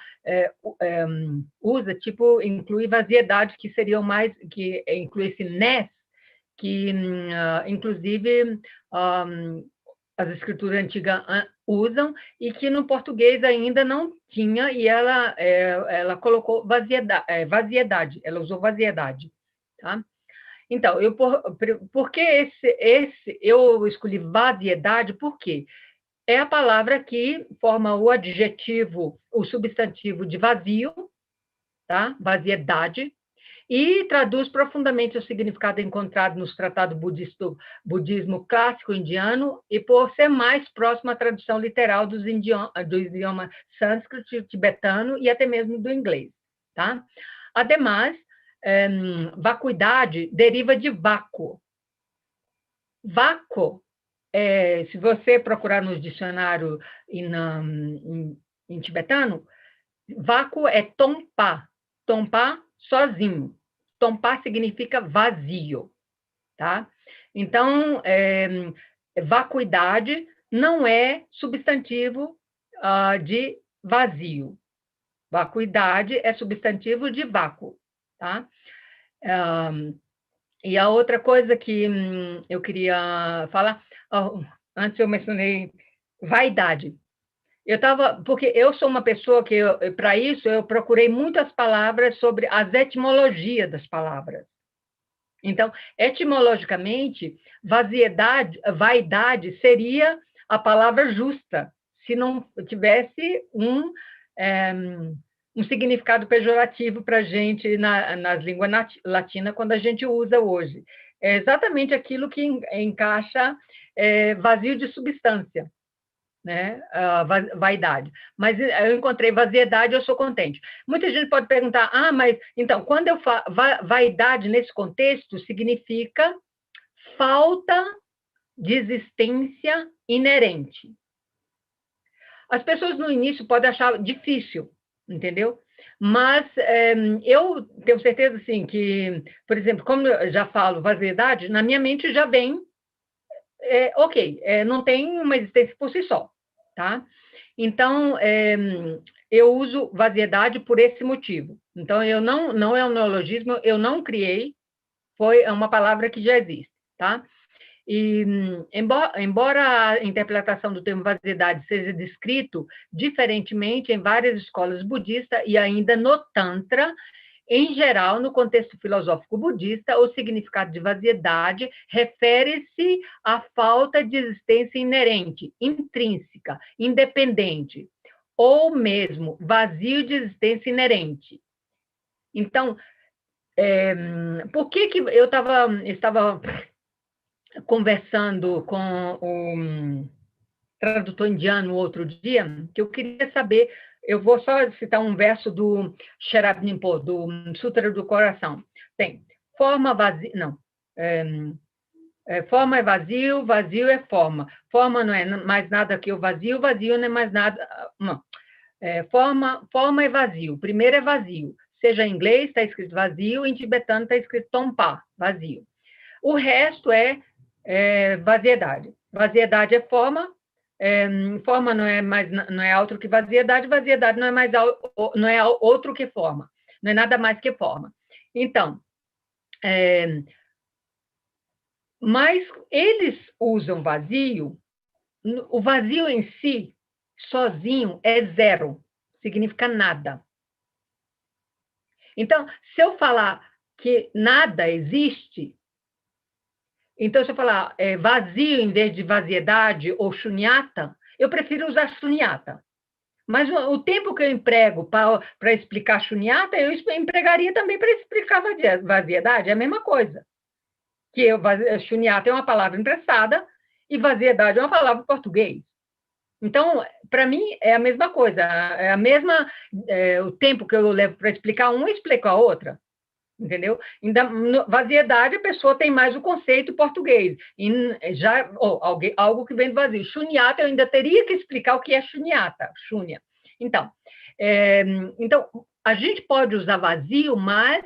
usa, tipo, inclui vaziedade, que seriam mais, que inclui esse nes, que, inclusive, as escrituras antigas usam, e que no português ainda não tinha, e ela colocou vaziedade, ela usou vaziedade. Tá? Então, por que eu escolhi vaziedade? Por quê? É a palavra que forma o adjetivo, o substantivo de vazio, tá? Vaziedade, e traduz profundamente o significado encontrado nos tratados budismo clássico indiano, e por ser mais próximo à tradução literal do idioma sânscrito, tibetano e até mesmo do inglês. Tá? Ademais, vacuidade deriva de vácuo. Vácuo, se você procurar no dicionário em tibetano, vácuo é tompa, tompa sozinho. Tompa significa vazio, tá? Então, vacuidade não é substantivo de vazio. Vacuidade é substantivo de vácuo, tá? E a outra coisa que eu queria falar, antes eu mencionei vaidade. Porque eu sou uma pessoa que, para isso, eu procurei muitas palavras sobre as etimologias das palavras. Então, etimologicamente, vaidade seria a palavra justa, se não tivesse um significado pejorativo para a gente nas línguas latinas, quando a gente usa hoje. É exatamente aquilo que encaixa vazio de substância. Né? Vaidade. Mas eu encontrei vaziedade, eu sou contente. Muita gente pode perguntar, mas então, quando eu falo vaidade nesse contexto, significa falta de existência inerente. As pessoas no início podem achar difícil, entendeu? Mas eu tenho certeza, assim, que, por exemplo, como eu já falo vaziedade, na minha mente já vem não tem uma existência por si só, tá? Então, eu uso vaziedade por esse motivo. Então, não é um neologismo, eu não criei, é uma palavra que já existe, tá? E, embora a interpretação do termo vaziedade seja descrito diferentemente em várias escolas budistas e ainda no Tantra, em geral, no contexto filosófico budista, o significado de vaziedade refere-se à falta de existência inerente, intrínseca, independente, ou mesmo vazio de existência inerente. Então, por que eu estava conversando com o tradutor indiano outro dia, que eu queria saber. Eu vou só citar um verso do Sherab Nimpo, do Sutra do Coração. Tem forma vazia, não. Forma é vazio, vazio é forma. Forma não é mais nada que o vazio, vazio não é mais nada. Não. Forma é vazio. Primeiro é vazio. Seja em inglês está escrito vazio, em tibetano está escrito tompa, vazio. O resto é vaziedade. Vaziedade é forma, forma não é outro que vaziedade, vaziedade não é outro que forma, não é nada mais que forma. Então, mas eles usam vazio, o vazio em si, sozinho, é zero, significa nada. Então, se eu falar que nada existe, então, se eu falar vazio em vez de vaziedade ou shunyata, eu prefiro usar shunyata. Mas o tempo que eu emprego para explicar shunyata, eu empregaria também para explicar vaziedade, é a mesma coisa. Que shunyata é uma palavra emprestada e vaziedade é uma palavra em português. Então, para mim, é a mesma coisa, é a mesma, o tempo que eu levo para explicar uma, eu explico a outra. Entendeu? Vaziedade, a pessoa tem mais o conceito português. Algo que vem do vazio. Shunyata, eu ainda teria que explicar o que é shunyata, shunya. Então, a gente pode usar vazio, mas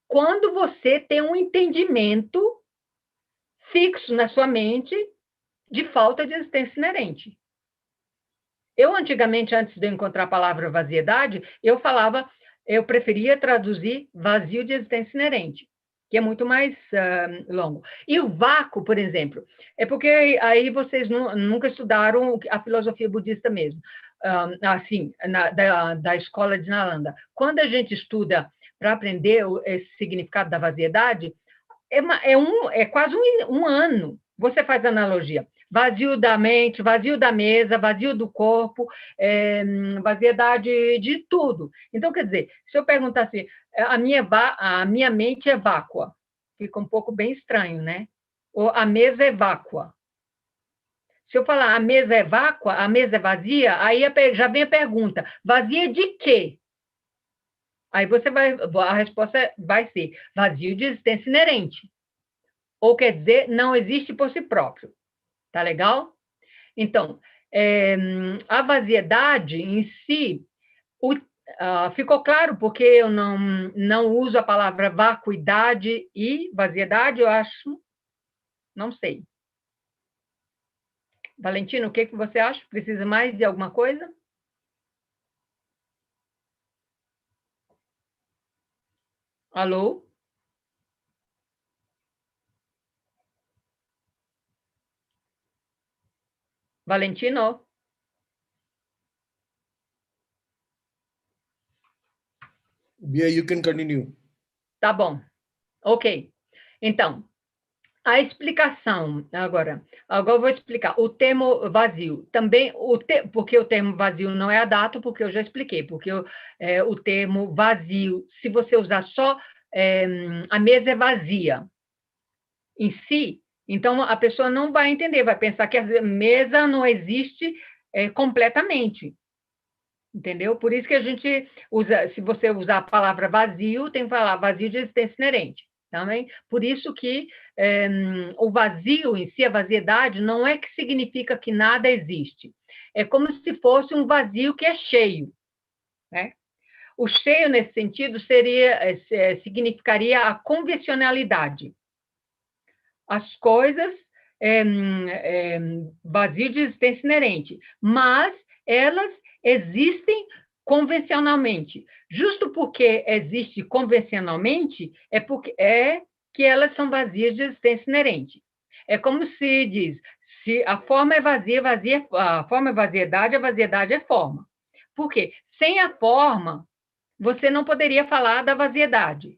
quando você tem um entendimento fixo na sua mente de falta de existência inerente. Eu, antigamente, antes de eu encontrar a palavra vaziedade, eu preferia traduzir vazio de existência inerente, que é muito mais longo. E o vácuo, por exemplo, é porque aí vocês nunca estudaram a filosofia budista mesmo, assim, da escola de Nalanda. Quando a gente estuda para aprender esse significado da vaziedade, é quase um ano. Você faz analogia. Vazio da mente, vazio da mesa, vazio do corpo, vaziedade de tudo. Então, quer dizer, se eu perguntar assim, a minha mente é vácua, fica um pouco bem estranho, né? Ou a mesa é vácua. Se eu falar a mesa é vácua, a mesa é vazia, aí já vem a pergunta, vazia de quê? Aí a resposta vai ser vazio de existência inerente. Ou quer dizer, não existe por si próprio. Tá legal? Então, a vaziedade em si, ficou claro porque eu não uso a palavra vacuidade e vaziedade, eu acho, não sei. Valentino, o que você acha? Precisa mais de alguma coisa? Alô? Valentino? Yeah, you can continue. Tá bom. Ok. Então, a explicação, agora eu vou explicar. O termo vazio, também, porque o termo vazio não é adato, porque eu já expliquei, porque o termo vazio, se você usar só, a mesa é vazia em si, então a pessoa não vai entender, vai pensar que a mesa não existe completamente. Entendeu? Por isso que a gente usa, se você usar a palavra vazio, tem que falar vazio de existência inerente. Também. Por isso que o vazio em si, a vaziedade, não é que significa que nada existe. É como se fosse um vazio que é cheio. Né? O cheio, nesse sentido, significaria a convencionalidade. As coisas, vazio de existência inerente, mas elas existem convencionalmente. Justo porque existe convencionalmente, é que elas são vazias de existência inerente. É como se diz, se a forma é vazia, a forma é vaziedade, a vaziedade é forma. Por quê? Sem a forma, você não poderia falar da vaziedade.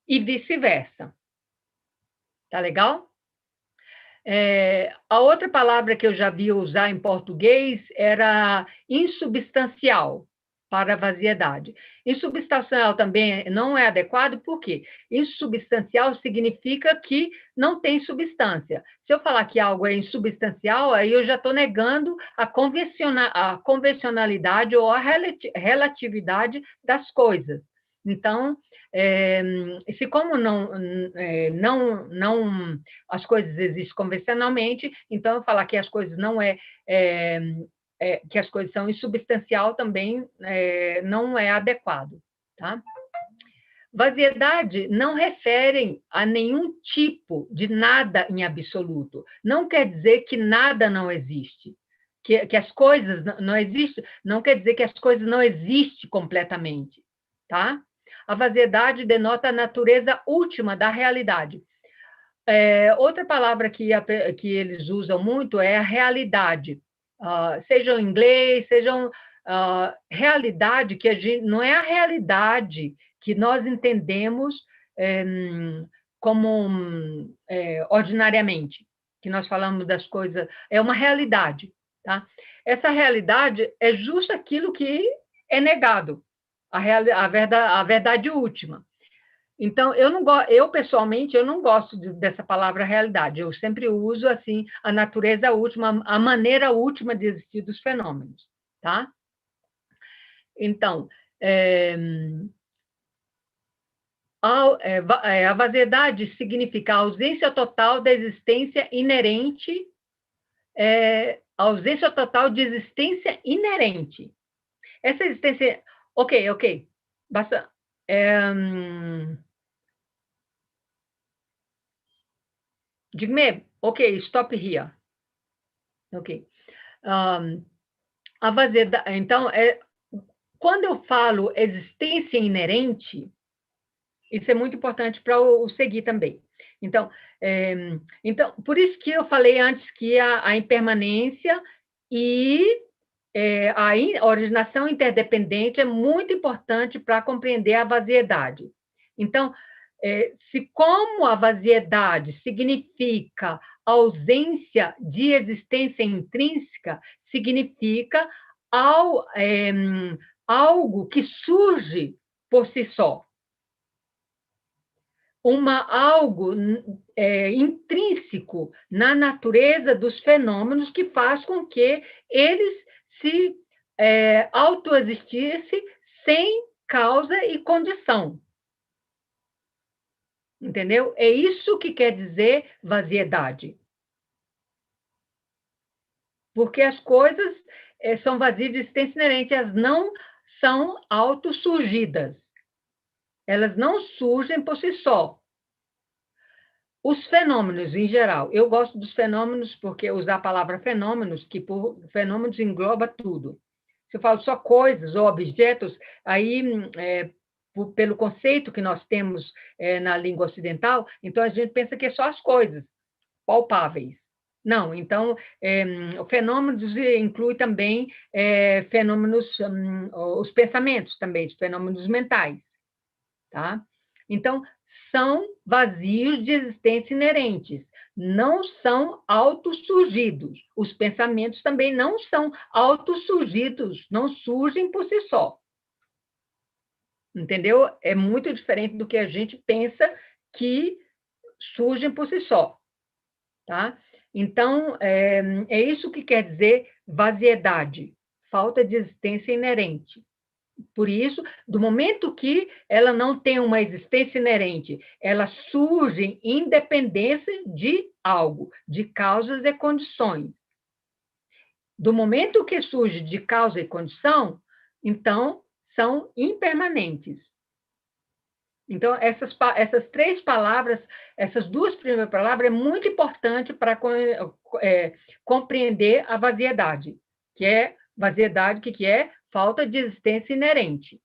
E vice-versa. Tá legal? A outra palavra que eu já vi usar em português era insubstancial, para vaziedade. Insubstancial também não é adequado, por quê? Insubstancial significa que não tem substância. Se eu falar que algo é insubstancial, aí eu já estou negando a convencionalidade ou a relatividade das coisas. Então, se como as coisas existem convencionalmente, então eu falar que as coisas que as coisas são insubstancial também não é adequado, tá? Vaziedade não refere a nenhum tipo de nada em absoluto. Não quer dizer que nada não existe. que as coisas não existem, não quer dizer que as coisas não existem completamente, tá? A vaziedade denota a natureza última da realidade. Outra palavra que eles usam muito é a realidade. Seja em inglês, sejam realidade, que a gente, não é a realidade que nós entendemos como ordinariamente, que nós falamos das coisas, é uma realidade, tá? Essa realidade é justo aquilo que é negado, a verdade última. Então, eu pessoalmente, eu não gosto dessa palavra realidade. Eu sempre uso, assim, a natureza última, a maneira última de existir dos fenômenos, tá? Então, a vaziedade significa a ausência total da existência inerente, ausência total de existência inerente. Essa existência... Ok. Basta... Digme, ok, stop here. Ok. A vaziedade, então, quando eu falo existência inerente, isso é muito importante para o seguir também. Então, por isso que eu falei antes que a impermanência e a originação interdependente é muito importante para compreender a vaziedade. Então, se como a vaziedade significa ausência de existência intrínseca, significa algo que surge por si só. Algo intrínseco na natureza dos fenômenos que faz com que eles se autoexistissem sem causa e condição. Entendeu? É isso que quer dizer vaziedade. Porque as coisas são vazias de existência inerente, elas não são autossurgidas. Elas não surgem por si só. Os fenômenos, em geral, eu gosto dos fenômenos porque usar a palavra fenômenos, que por fenômenos engloba tudo. Se eu falo só coisas ou objetos, aí, pelo conceito que nós temos na língua ocidental, então a gente pensa que é só as coisas palpáveis. Não, então, fenômenos inclui também fenômenos, os pensamentos também, os fenômenos mentais, tá? Então, são vazios de existência inerentes, não são autossurgidos. Os pensamentos também não são autossurgidos, não surgem por si só. Entendeu? É muito diferente do que a gente pensa que surgem por si só, tá? Então, é isso que quer dizer vaziedade, falta de existência inerente. Por isso, do momento que ela não tem uma existência inerente, ela surge em independência de algo, de causas e condições. Do momento que surge de causa e condição, então, são impermanentes. Então, essas três palavras, essas duas primeiras palavras, é muito importante para compreender a vaziedade, que é vaziedade, que é falta de existência inerente. O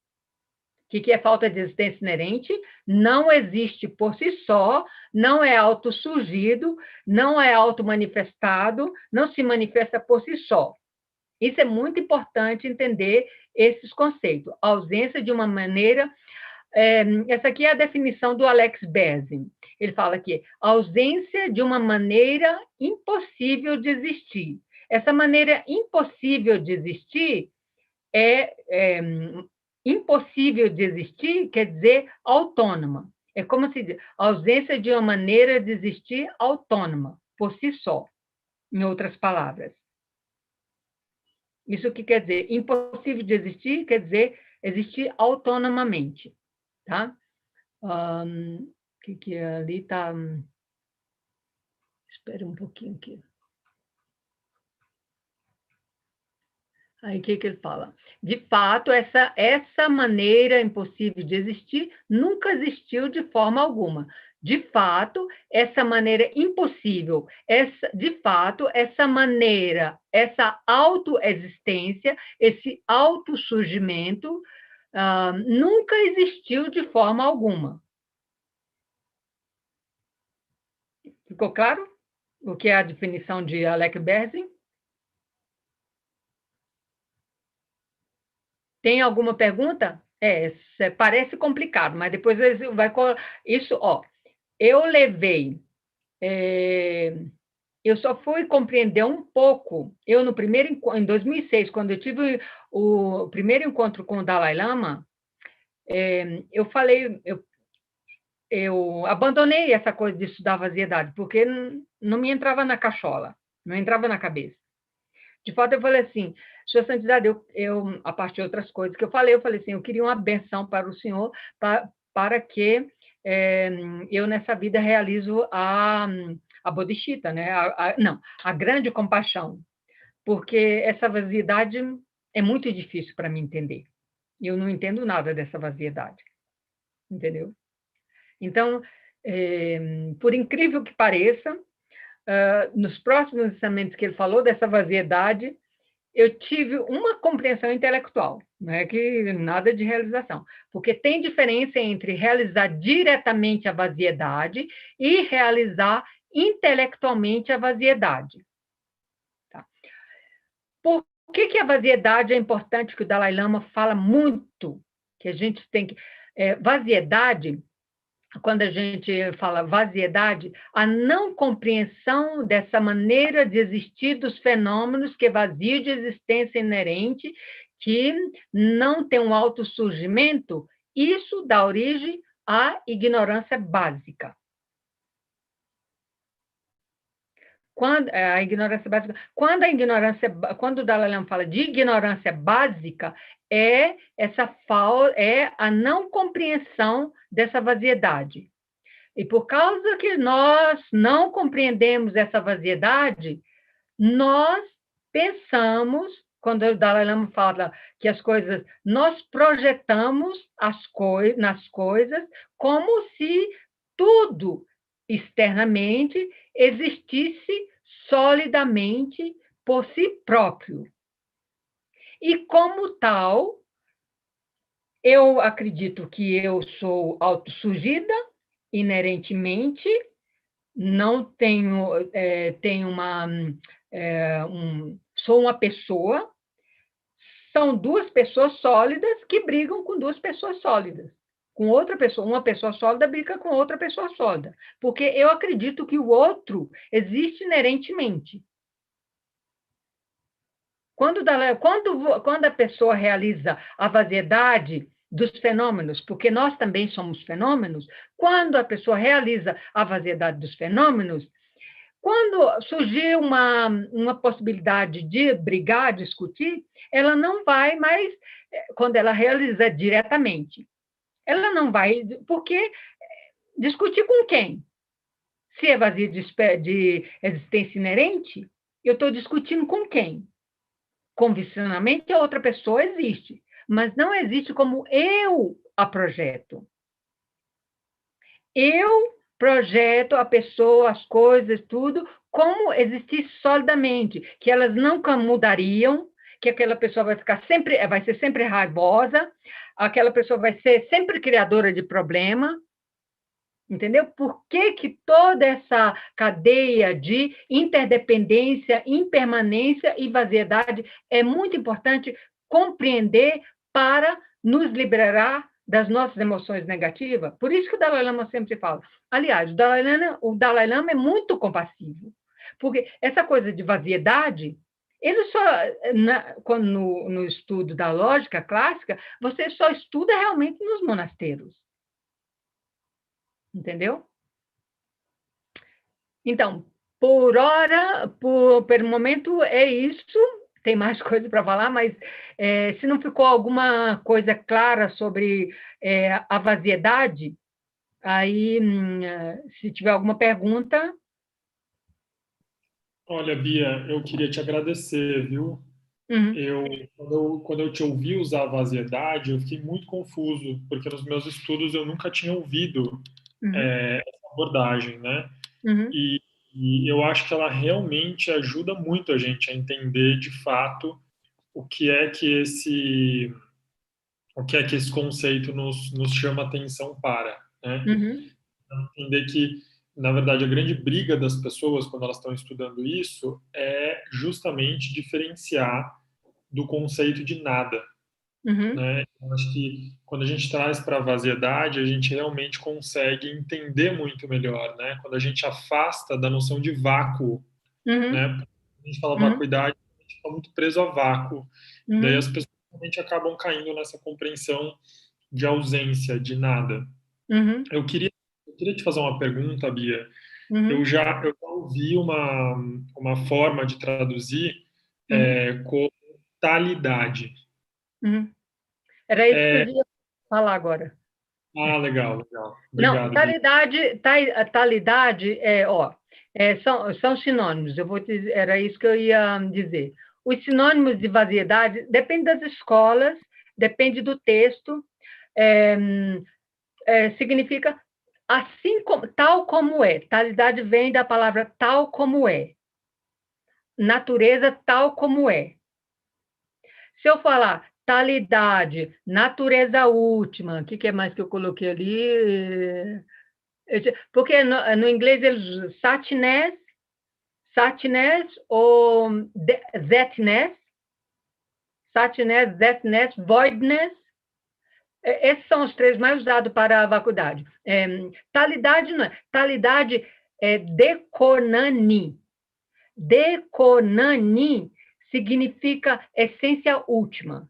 que é falta de existência inerente? Não existe por si só, não é autossurgido, não é automanifestado, não se manifesta por si só. Isso é muito importante entender esses conceitos. A ausência de uma maneira... essa aqui é a definição do Alex Berzin. Ele fala que a ausência de uma maneira impossível de existir. Essa maneira impossível de existir impossível de existir quer dizer autônoma. É como se diz, a ausência de uma maneira de existir autônoma, por si só, em outras palavras. Isso que quer dizer, impossível de existir, quer dizer existir autonomamente, tá? Que ali está... Espera um pouquinho aqui. Aí, o que ele fala? De fato, essa maneira impossível de existir nunca existiu de forma alguma. de fato, essa maneira impossível, de fato, essa maneira, essa autoexistência, esse autossurgimento, nunca existiu de forma alguma. Ficou claro o que é a definição de Alec Berzin? Tem alguma pergunta? Parece complicado, mas depois vai... Isso, eu levei... eu só fui compreender um pouco. Eu, em 2006, quando eu tive o primeiro encontro com o Dalai Lama, eu falei... Eu abandonei essa coisa de estudar vaziedade, porque não me entrava na cachola, não entrava na cabeça. De fato, eu falei assim, Sua Santidade, a partir de outras coisas que eu falei assim, eu queria uma benção para o Senhor, para que eu, nessa vida, realizo a bodhisattva, né? A grande compaixão, porque essa vaziedade é muito difícil para mim entender. Eu não entendo nada dessa vaziedade, entendeu? Então, por incrível que pareça, nos próximos ensinamentos que ele falou dessa vaziedade, eu tive uma compreensão intelectual, não é que nada de realização, porque tem diferença entre realizar diretamente a vaziedade e realizar intelectualmente a vaziedade. Tá? Por que a vaziedade é importante, que o Dalai Lama fala muito, que a gente tem que... vaziedade, quando a gente fala vaziedade, a não compreensão dessa maneira de existir dos fenômenos, que é vazio de existência inerente, que não tem um autossurgimento, isso dá origem à ignorância básica. Quando o Dalai Lama fala de ignorância básica, é a não compreensão dessa vaziedade. E por causa que nós não compreendemos essa vaziedade, nós pensamos, quando o Dalai Lama fala que as coisas, nós projetamos nas coisas como se tudo externamente existisse solidamente por si próprio. E como tal, eu acredito que eu sou autossurgida, inerentemente, não tenho, sou uma pessoa, são duas pessoas sólidas que brigam com duas pessoas sólidas. Com outra pessoa, uma pessoa sólida briga com outra pessoa sólida, porque eu acredito que o outro existe inerentemente. Quando a pessoa realiza a vaziedade dos fenômenos, porque nós também somos fenômenos, quando a pessoa realiza a vaziedade dos fenômenos, quando surgir uma possibilidade de brigar, discutir, ela não vai mais, quando ela realiza diretamente, ela não vai, porque discutir com quem? Se é vazio de existência inerente, eu estou discutindo com quem? Convencionalmente, a outra pessoa existe, mas não existe como eu a projeto. Eu projeto a pessoa, as coisas, tudo, como existir solidamente, que elas nunca mudariam, que aquela pessoa vai ser sempre raivosa, aquela pessoa vai ser sempre criadora de problema, entendeu? Por que toda essa cadeia de interdependência, impermanência e vaziedade é muito importante compreender para nos liberar das nossas emoções negativas? Por isso que o Dalai Lama sempre fala. Aliás, o Dalai Lama é muito compassivo, porque essa coisa de vaziedade, ele só, no estudo da lógica clássica, você só estuda realmente nos monasteiros. Entendeu? Então, por momento, é isso. Tem mais coisa para falar, mas se não ficou alguma coisa clara sobre a vaziedade, aí, se tiver alguma pergunta... Olha, Bia, eu queria te agradecer, viu? Quando eu te ouvi usar a vaziedade, eu fiquei muito confuso, porque nos meus estudos eu nunca tinha ouvido essa abordagem, né? Uhum. E eu acho que ela realmente ajuda muito a gente a entender, de fato, o que é que esse conceito nos chama atenção para, né? Uhum. Entender que, na verdade, a grande briga das pessoas quando elas estão estudando isso é justamente diferenciar do conceito de nada, Uhum. né? Eu acho que quando a gente traz para a vaziedade, a gente realmente consegue entender muito melhor, né? Quando a gente afasta da noção de vácuo, Uhum. né? Quando a gente fala Uhum. vacuidade, a gente fica muito preso a vácuo. E daí Uhum. as pessoas realmente acabam caindo nessa compreensão de ausência, de nada. Uhum. Eu queria, eu queria te fazer uma pergunta, Bia. Uhum. Eu já ouvi uma forma de traduzir Uhum. como talidade. Uhum. Era isso que eu É, ia falar agora. legal, legal. Não, Obrigado, Bia. talidade são sinônimos. Eu vou dizer, era isso que eu ia dizer. Os sinônimos de vaziedade depende das escolas, depende do texto. é, Significa assim como, tal como é. Talidade vem da palavra tal como é. Natureza tal como é. Se eu falar talidade, natureza última, o que é mais que eu coloquei ali? Porque no inglês eles usam satness ou thatness, voidness. Esses são os três mais usados para a vacuidade. Talidade não é. Talidade é dekonani. Dekonani significa essência última,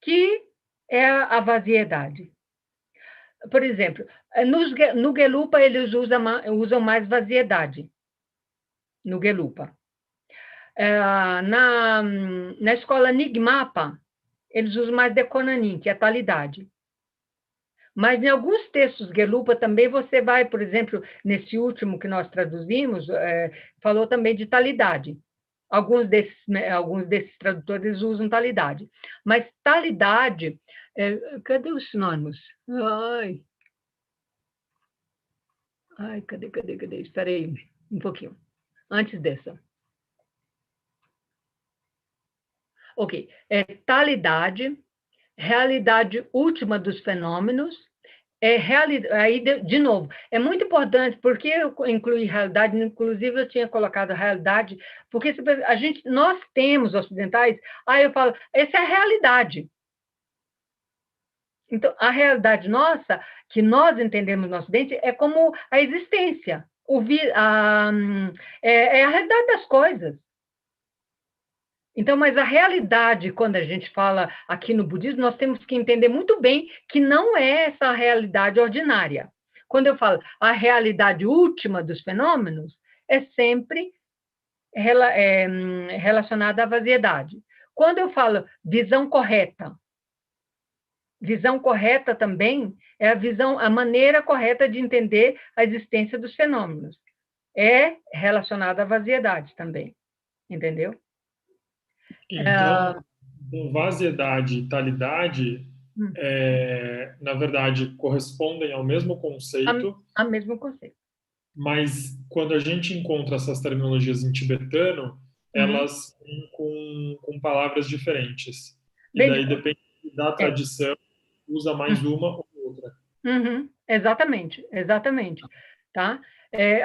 que é a vaziedade. Por exemplo, no Gelupa eles usam mais vaziedade, no Gelupa. Na escola Nigmapa, eles usam mais Deconanin, que é a talidade. Mas em alguns textos Gelupa também você vai, por exemplo, nesse último que nós traduzimos, falou também de talidade. Alguns desses tradutores usam talidade. Mas talidade, cadê os sinônimos? Cadê? Espera aí um pouquinho. Antes dessa. Ok. Talidade, realidade última dos fenômenos, aí, de novo, é muito importante, porque eu incluí realidade, inclusive eu tinha colocado realidade, porque nós temos ocidentais, aí eu falo, essa é a realidade. Então, a realidade nossa, que nós entendemos no Ocidente, é como a existência, é a realidade das coisas. Então, mas a realidade, quando a gente fala aqui no budismo, nós temos que entender muito bem que não é essa realidade ordinária. Quando eu falo a realidade última dos fenômenos, é sempre relacionada à vaziedade. Quando eu falo visão correta também é a maneira correta de entender a existência dos fenômenos. É relacionada à vaziedade também, entendeu? Então, vaziedade e talidade, na verdade, correspondem ao mesmo conceito, A mesmo conceito. mas quando a gente encontra essas terminologias em tibetano, Uhum. elas vêm com palavras diferentes. E Bem daí, diferente. depende da tradição, usa mais uma ou outra. Uhum. Exatamente. Tá?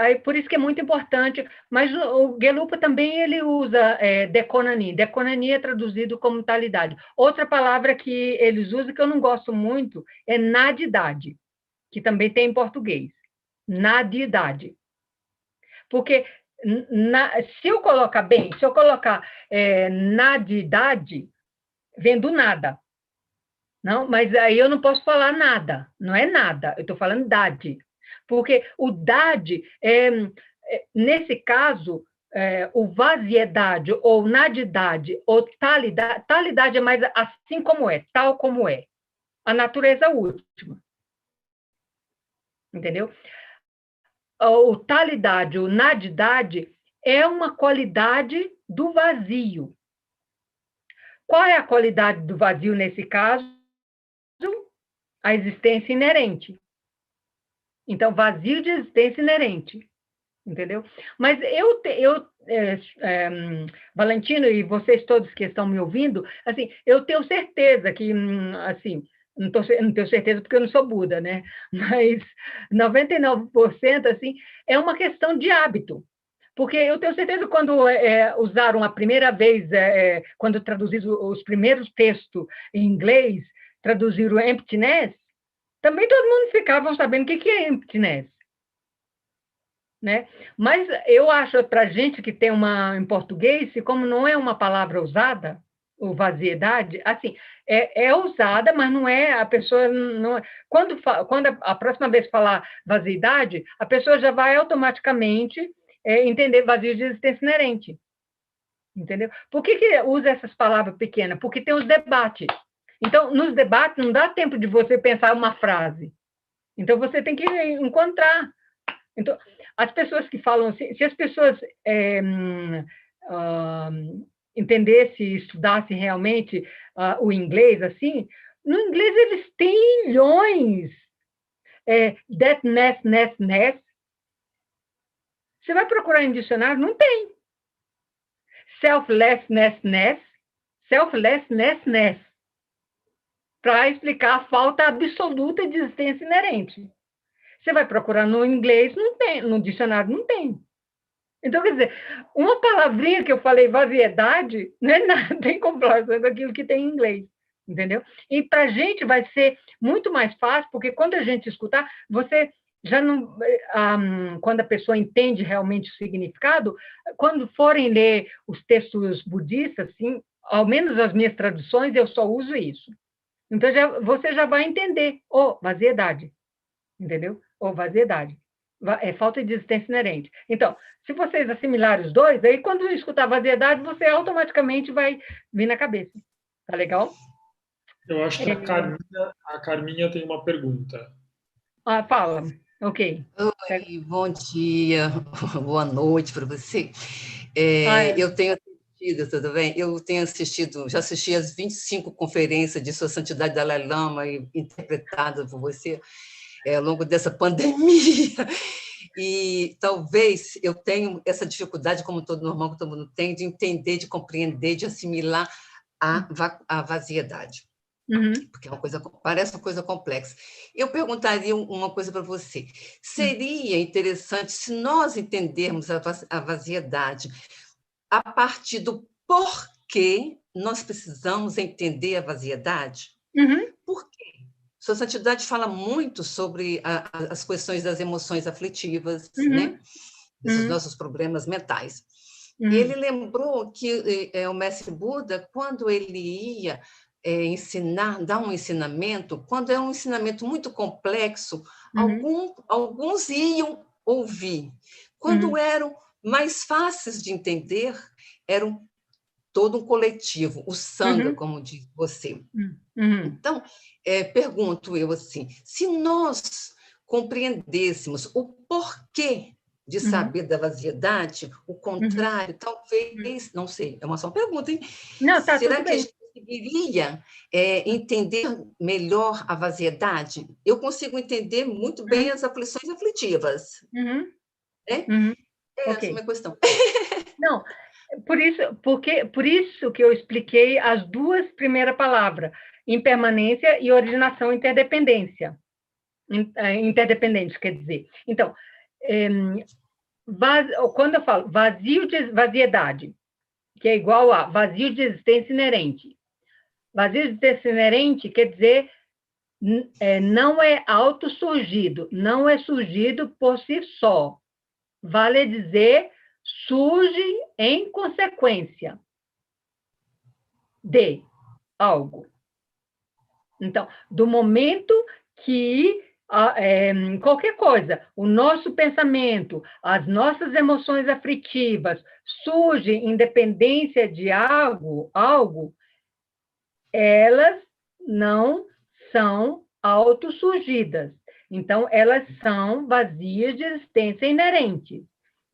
Aí, por isso que é muito importante, mas o Gelupa também ele usa Dekonani. Dekonani é traduzido como talidade. Outra palavra que eles usam, que eu não gosto muito, é nadidade, que também tem em português. Nadidade. Porque se eu colocar nadidade, vem do nada. Não, mas aí eu não posso falar nada, não é nada, eu estou falando dade. Porque o dade, nesse caso, o vaziedade, ou nadidade, ou talidade é mais assim como é, tal como é. A natureza última. Entendeu? O talidade, o nadidade, é uma qualidade do vazio. Qual é a qualidade do vazio nesse caso? A existência inerente. Então, vazio de existência inerente, entendeu? Mas Valentino e vocês todos que estão me ouvindo, assim, eu tenho certeza que, assim, não tenho certeza porque eu não sou Buda, né? Mas 99%, assim, é uma questão de hábito. Porque eu tenho certeza que quando usaram a primeira vez, quando traduziram os primeiros textos em inglês, traduziram emptiness, também todo mundo ficava sabendo o que é emptiness. Né? Mas eu acho, para a gente que tem em português, como não é uma palavra usada, o vaziedade, assim, é usada, mas não é, a pessoa não... Quando a próxima vez falar vaziedade, a pessoa já vai automaticamente entender vazio de existência inerente. Entendeu? Por que usa essas palavras pequenas? Porque tem os debates. Então, nos debates, não dá tempo de você pensar uma frase. Então, você tem que encontrar. Então, as pessoas que falam assim, se as pessoas entendessem, estudassem realmente o inglês, assim, no inglês eles têm milhões. That, ness. Você vai procurar em dicionário, não tem. Selflessness, para explicar a falta absoluta de existência inerente. Você vai procurar no inglês, não tem, no dicionário não tem. Então, quer dizer, uma palavrinha que eu falei, vaziedade, não é nada em comparação com aquilo que tem em inglês, entendeu? E para a gente vai ser muito mais fácil, porque quando a gente escutar, você já não... quando a pessoa entende realmente o significado, quando forem ler os textos budistas, assim, ao menos as minhas traduções, eu só uso isso. Então, você já vai entender, vaziedade, entendeu? Vaziedade. É falta de existência inerente. Então, se vocês assimilarem os dois, aí quando escutar vaziedade, você automaticamente vai vir na cabeça. Tá legal? Eu acho que a Carminha tem uma pergunta. Fala. Ok. Oi, bom dia, boa noite para você. Eu tenho assistido, tudo bem? Já assisti as 25 conferências de Sua Santidade Dalai Lama, interpretadas por você ao longo dessa pandemia. E talvez eu tenha essa dificuldade, como todo normal que todo mundo tem, de entender, de compreender, de assimilar a vaziedade. Porque é parece uma coisa complexa. Eu perguntaria uma coisa para você. Seria interessante se nós entendermos a vaziedade a partir do porquê nós precisamos entender a vaziedade? Por quê? Sua Santidade fala muito sobre as questões das emoções aflitivas, né? Esses nossos problemas mentais. E ele lembrou que o mestre Buda, quando ele ia dar um ensinamento, quando é um ensinamento muito complexo, alguns iam ouvir. Quando eram mais fáceis de entender, eram todo um coletivo, o Sangha, como diz você. Então, pergunto eu assim, se nós compreendêssemos o porquê de saber da vaziedade, o contrário, talvez, não sei, é só uma pergunta, hein? Não, tá, será tudo que bem. a gente conseguiria entender melhor a vaziedade? Eu consigo entender muito bem as aflições aflitivas. Né? Essa é a minha questão. Não, por isso que eu expliquei as duas primeiras palavras, impermanência e originação interdependência. Interdependente, quer dizer. Então, quando eu falo vaziedade, que é igual a vazio de existência inerente. Vazio de existência inerente quer dizer não é autossurgido, não é surgido por si só. Vale dizer, surge em consequência de algo. Então, do momento que qualquer coisa, o nosso pensamento, as nossas emoções aflitivas surgem em dependência de algo, elas não são autossurgidas. Então, elas são vazias de existência inerente.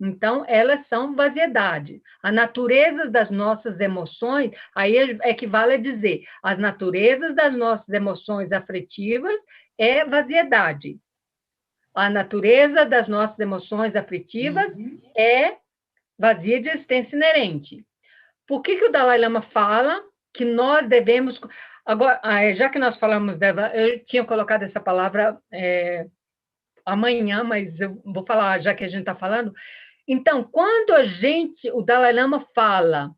Então, elas são vaziedade. A natureza das nossas emoções, aí equivale a dizer, as naturezas das nossas emoções afetivas é vaziedade. A natureza das nossas emoções afetivas é vazia de existência inerente. Por que o Dalai Lama fala que nós devemos... Agora, já que nós falamos dela, eu tinha colocado essa palavra amanhã, mas eu vou falar já que a gente está falando. Então, quando o Dalai Lama fala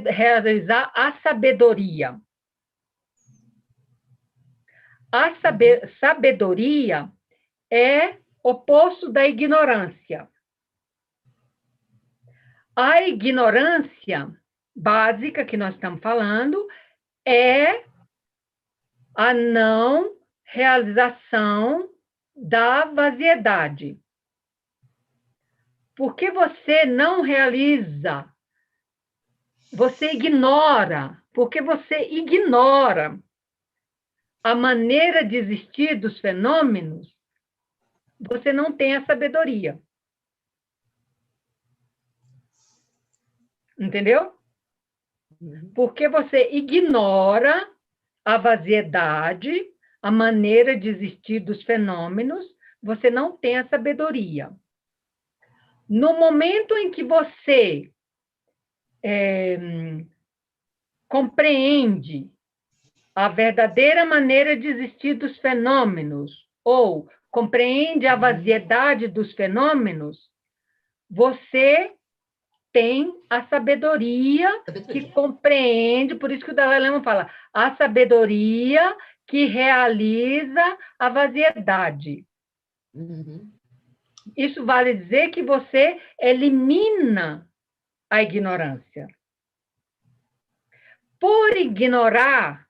realizar a sabedoria. A sabedoria é oposto da ignorância. A ignorância básica que nós estamos falando é a não realização da vaziedade. Porque você não realiza, você ignora, porque você ignora a maneira de existir dos fenômenos, você não tem a sabedoria. Entendeu? Porque você ignora a vaziedade, a maneira de existir dos fenômenos, você não tem a sabedoria. No momento em que você compreende a verdadeira maneira de existir dos fenômenos, ou compreende a vaziedade dos fenômenos, você tem a sabedoria que compreende, por isso que o Dalai Lama fala, a sabedoria que realiza a vaziedade. Isso vale dizer que você elimina a ignorância. Por ignorar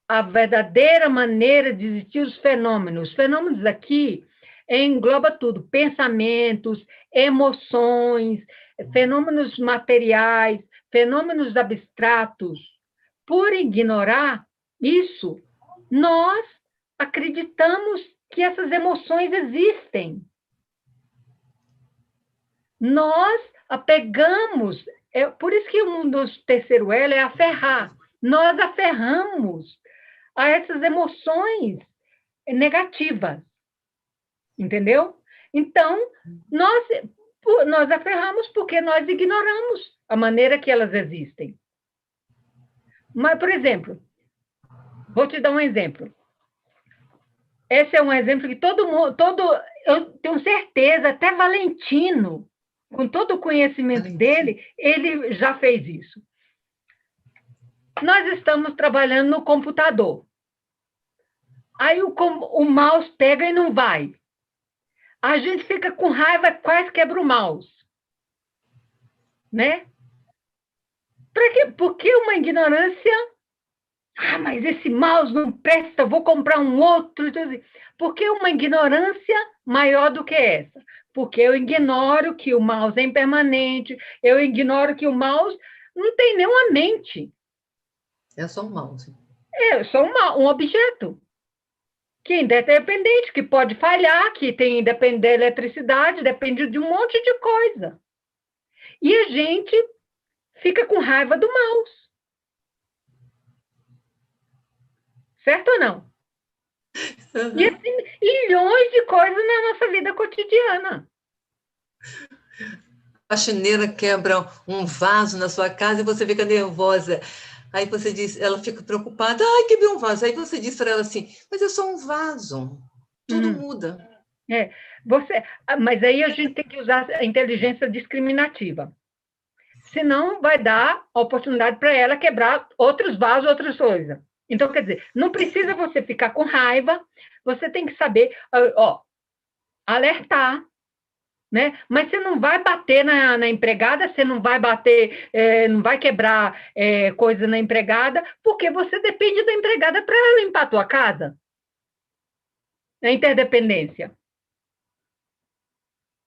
a verdadeira maneira de existir os fenômenos aqui engloba tudo, pensamentos, emoções, fenômenos materiais, fenômenos abstratos. Por ignorar isso, nós acreditamos que essas emoções existem. Nós apegamos, por isso que um dos terceiro elo é aferrar. Nós aferramos a essas emoções negativas. Entendeu? Então, nós aferramos porque nós ignoramos a maneira que elas existem. Mas, por exemplo, vou te dar um exemplo. Esse é um exemplo que eu tenho certeza, até Valentino, com todo o conhecimento dele, ele já fez isso. Nós estamos trabalhando no computador. Aí o mouse pega e não vai. A gente fica com raiva, quase quebra o mouse. Né? Por quê? Porque uma ignorância... mas esse mouse não presta, vou comprar um outro. Por que uma ignorância maior do que essa? Porque eu ignoro que o mouse é impermanente, eu ignoro que o mouse não tem nenhuma mente. É só um mouse. É só um objeto. Que é independente, que pode falhar, que tem depende da eletricidade, depende de um monte de coisa. E a gente fica com raiva do mouse. Certo ou não? E assim, milhões de coisas na nossa vida cotidiana. A faxineira quebra um vaso na sua casa e você fica nervosa. Aí você diz, ela fica preocupada, quebrei um vaso. Aí você diz para ela assim, mas é só um vaso, tudo muda. Mas aí a gente tem que usar a inteligência discriminativa. Senão vai dar a oportunidade para ela quebrar outros vasos, outras coisas. Então, quer dizer, não precisa você ficar com raiva, você tem que saber, alertar, né? Mas você não vai bater na empregada, você não vai bater, não vai quebrar coisa na empregada, porque você depende da empregada para limpar a tua casa. É interdependência.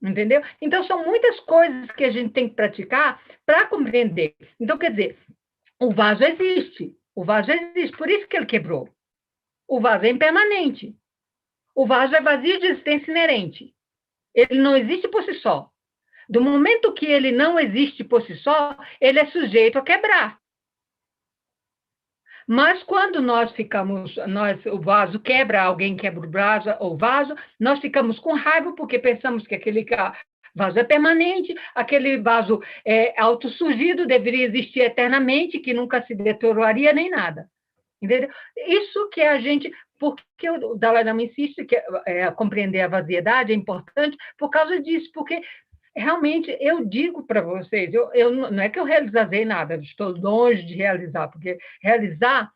Entendeu? Então, são muitas coisas que a gente tem que praticar para compreender. Então, quer dizer, o vaso existe. O vaso existe, por isso que ele quebrou. O vaso é impermanente. O vaso é vazio de existência inerente. Ele não existe por si só. Do momento que ele não existe por si só, ele é sujeito a quebrar. Mas quando o vaso quebra, alguém quebra o vaso, nós ficamos com raiva porque pensamos que aquele vaso é permanente, aquele vaso é autossurgido, deveria existir eternamente, que nunca se deterioraria nem nada. Entendeu? Isso que a gente... Porque o Dalai Lama insiste que compreender a vaziedade é importante por causa disso, porque realmente eu digo para vocês, não é que eu realizei nada, estou longe de realizar, porque realizar,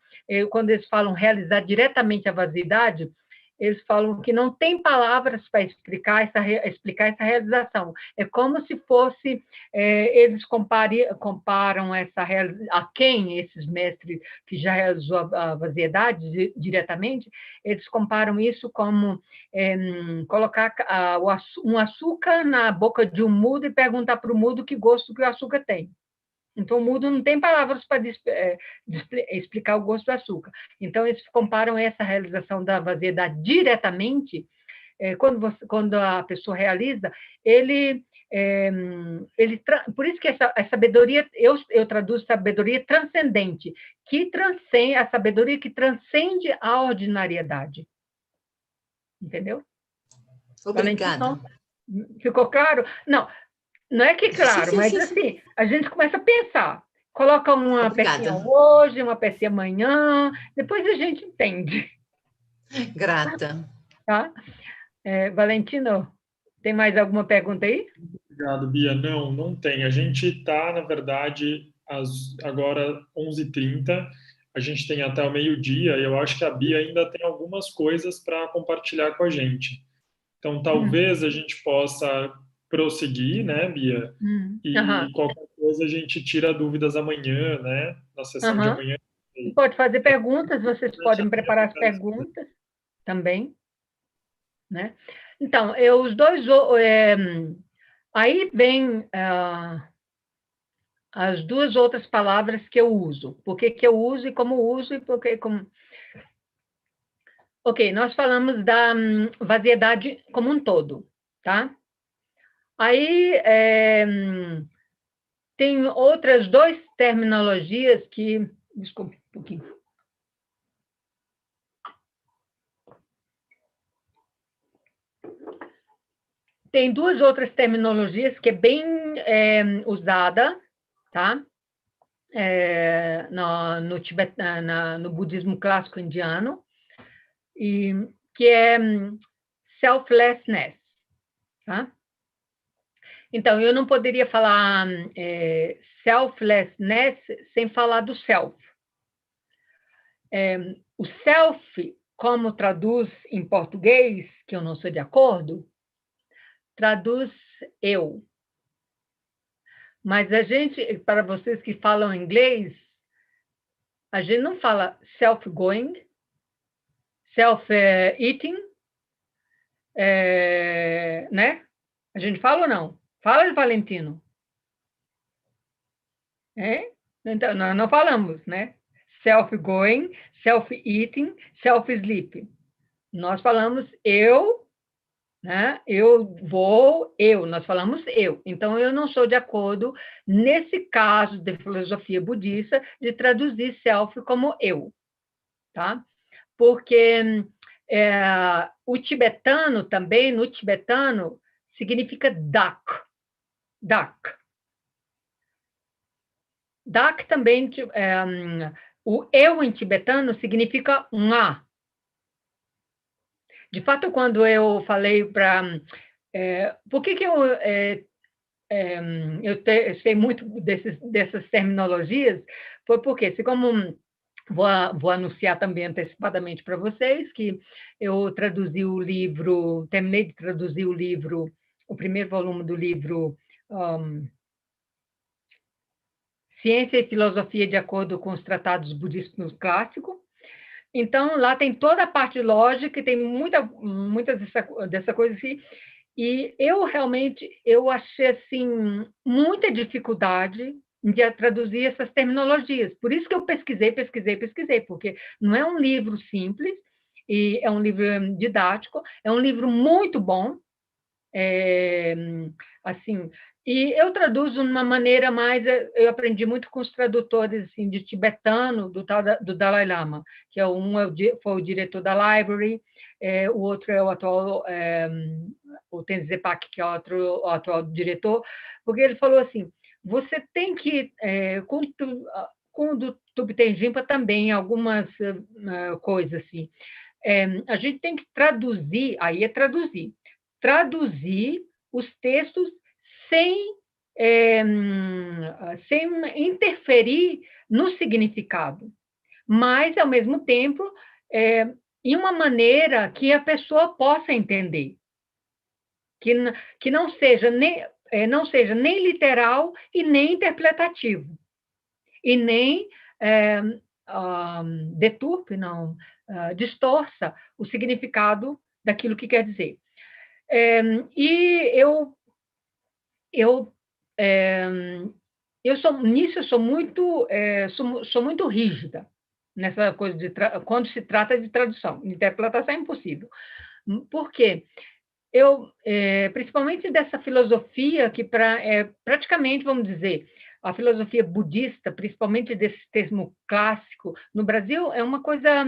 quando eles falam realizar diretamente a vaziedade, eles falam que não tem palavras para explicar essa realização. É como se fosse, eles comparam a quem esses mestres que já realizou a vaziedade diretamente, eles comparam isso como colocar um açúcar na boca de um mudo e perguntar para o mudo que gosto que o açúcar tem. Então, o mudo não tem palavras para explicar o gosto do açúcar. Então, eles comparam essa realização da vaziedade diretamente, quando a pessoa realiza, por isso que a sabedoria, eu traduzo sabedoria transcendente, a sabedoria que transcende a ordinariedade. Entendeu? Obrigada. Ficou claro? Não é que claro, sim, mas assim, a gente começa a pensar. Coloca uma pecinha hoje, uma pecinha amanhã, depois a gente entende. Grata. Tá? Valentino, tem mais alguma pergunta aí? Obrigado, Bia. Não tem. A gente está, na verdade, agora 11h30, a gente tem até o meio-dia, e eu acho que a Bia ainda tem algumas coisas para compartilhar com a gente. Então, talvez a gente possa prosseguir, né, Bia? E qualquer coisa a gente tira dúvidas amanhã, né? Na sessão de amanhã. Pode fazer perguntas, vocês podem preparar as perguntas também, né? Então, os dois... aí vem as duas outras palavras que eu uso. Por que eu uso e como uso e por que como... Ok, nós falamos da vaziedade como um todo, tá? Aí tem outras duas terminologias que... Desculpe um pouquinho. Tem duas outras terminologias que é bem usada, tá? No budismo clássico indiano, que é selflessness, tá? Então, eu não poderia falar selflessness sem falar do self. O self, como traduz em português, que eu não sou de acordo, traduz eu. Mas para vocês que falam inglês, a gente não fala self-going, self-eating, né? A gente fala ou não? Fala, Valentino. Então, nós não falamos, né? Self-going, self-eating, self-sleep. Nós falamos eu, né? Nós falamos eu. Então, eu não sou de acordo, nesse caso de filosofia budista, de traduzir self como eu, tá? Porque o tibetano também, no tibetano, significa dak. Dak. Dak também, o eu em tibetano significa nga. De fato, quando eu falei para... por que eu sei muito dessas terminologias? Foi porque, como vou anunciar também antecipadamente para vocês, que eu traduzi o livro, terminei de traduzir o livro, o primeiro volume do livro Ciência e Filosofia de Acordo com os Tratados Budistas Clássicos. Então, lá tem toda a parte lógica, tem muita dessa coisa assim, e eu achei, assim, muita dificuldade de traduzir essas terminologias. Por isso que eu pesquisei, porque não é um livro simples, e é um livro didático, é um livro muito bom, assim, E eu traduzo de uma maneira mais... Eu aprendi muito com os tradutores assim, de tibetano, do Dalai Lama, que foi o diretor da Library, o outro é o atual... o Tenzin Pak, que é o atual diretor, porque ele falou assim, você tem que... com o do Thubten Jinpa também, algumas coisas assim. A gente tem que traduzir, aí é traduzir os textos sem interferir no significado, mas, ao mesmo tempo, em uma maneira que a pessoa possa entender, que não seja nem literal e nem interpretativo, e nem deturpe, não, distorça o significado daquilo que quer dizer. E nisso eu sou muito rígida nessa coisa quando se trata de tradução. Interpretação é impossível. Por quê? Principalmente dessa filosofia que praticamente, vamos dizer, a filosofia budista, principalmente desse termo clássico, no Brasil é uma coisa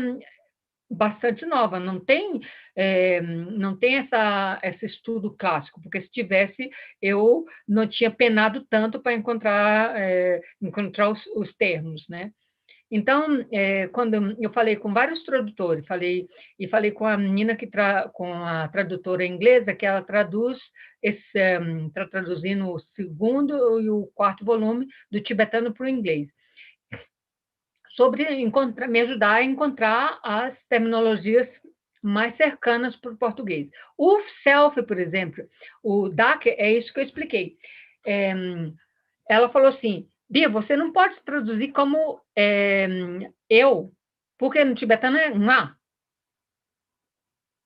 bastante nova, não tem esse estudo clássico, porque se tivesse, eu não tinha penado tanto para encontrar os termos, né? Então, quando eu falei com vários tradutores, falei com a menina com a tradutora inglesa, que ela traduz está traduzindo o 2º e o 4º volume do tibetano para o inglês, sobre me ajudar a encontrar as terminologias mais cercanas para o português. O self, por exemplo, o dak, é isso que eu expliquei. Ela falou assim, Bia, você não pode traduzir como eu, porque no tibetano é nga.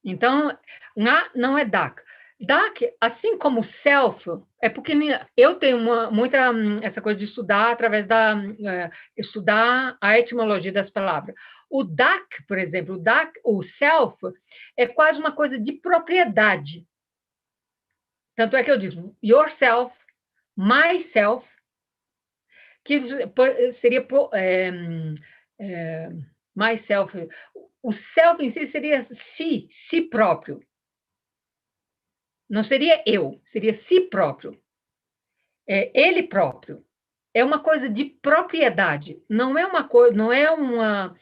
Então, nga não é dak. Dak, assim como self, é porque eu tenho muita essa coisa de estudar através estudar a etimologia das palavras. O dak, por exemplo, o self, é quase uma coisa de propriedade. Tanto é que eu digo yourself, myself, que seria myself. O self em si seria si próprio. Não seria eu, seria si próprio. Ele próprio. É uma coisa de propriedade. Não é uma coisa, não é uma...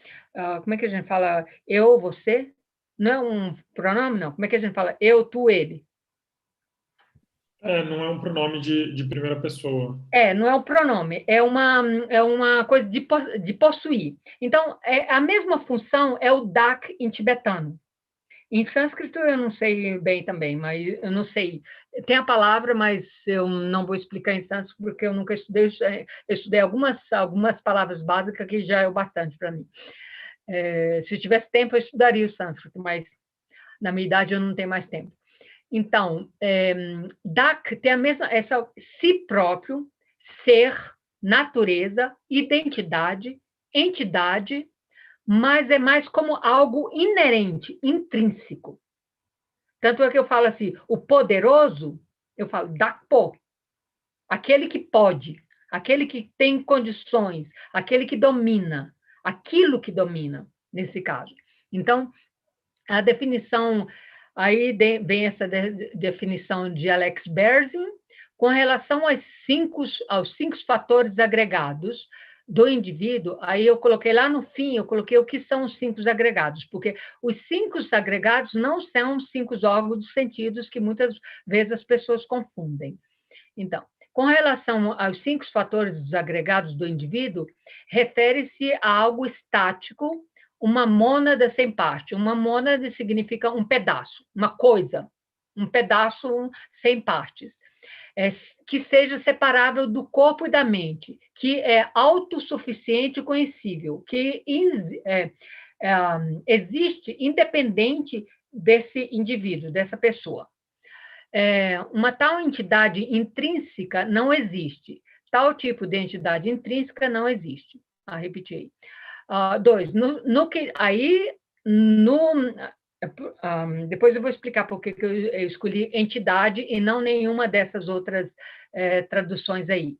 como é que a gente fala? Eu, você? Não é um pronome, não. Como é que a gente fala? Eu, tu, ele. Não é um pronome de primeira pessoa. Não é um pronome. É uma coisa de possuir. Então, a mesma função é o dak em tibetano. Em sânscrito eu não sei bem também, mas eu não sei. Tem a palavra, mas eu não vou explicar em sânscrito, porque eu nunca estudei. Eu estudei algumas palavras básicas que já é o bastante para mim. Se tivesse tempo, eu estudaria o sânscrito, mas na minha idade eu não tenho mais tempo. Então, dak tem a mesma, essa si próprio, ser, natureza, identidade, entidade, mas é mais como algo inerente, intrínseco. Tanto é que eu falo assim, o poderoso, eu falo dakpo, aquele que pode, aquele que tem condições, aquele que domina, aquilo que domina, nesse caso. Então, a definição, aí vem essa definição de Alex Berzin, com relação aos 5 fatores agregados do indivíduo. Aí eu coloquei lá no fim, eu coloquei o que são os 5 agregados, porque os 5 agregados não são os 5 órgãos dos sentidos que muitas vezes as pessoas confundem. Então, com relação aos 5 fatores agregados do indivíduo, refere-se a algo estático, uma mônada sem parte. Uma mônada significa um pedaço, uma coisa, um pedaço sem partes. Que seja separável do corpo e da mente, que é autossuficiente e conhecível, que existe independente desse indivíduo, dessa pessoa. Uma tal entidade intrínseca não existe. Tal tipo de entidade intrínseca não existe. Repeti aí. 2. Depois eu vou explicar por que eu escolhi entidade e não nenhuma dessas outras traduções aí.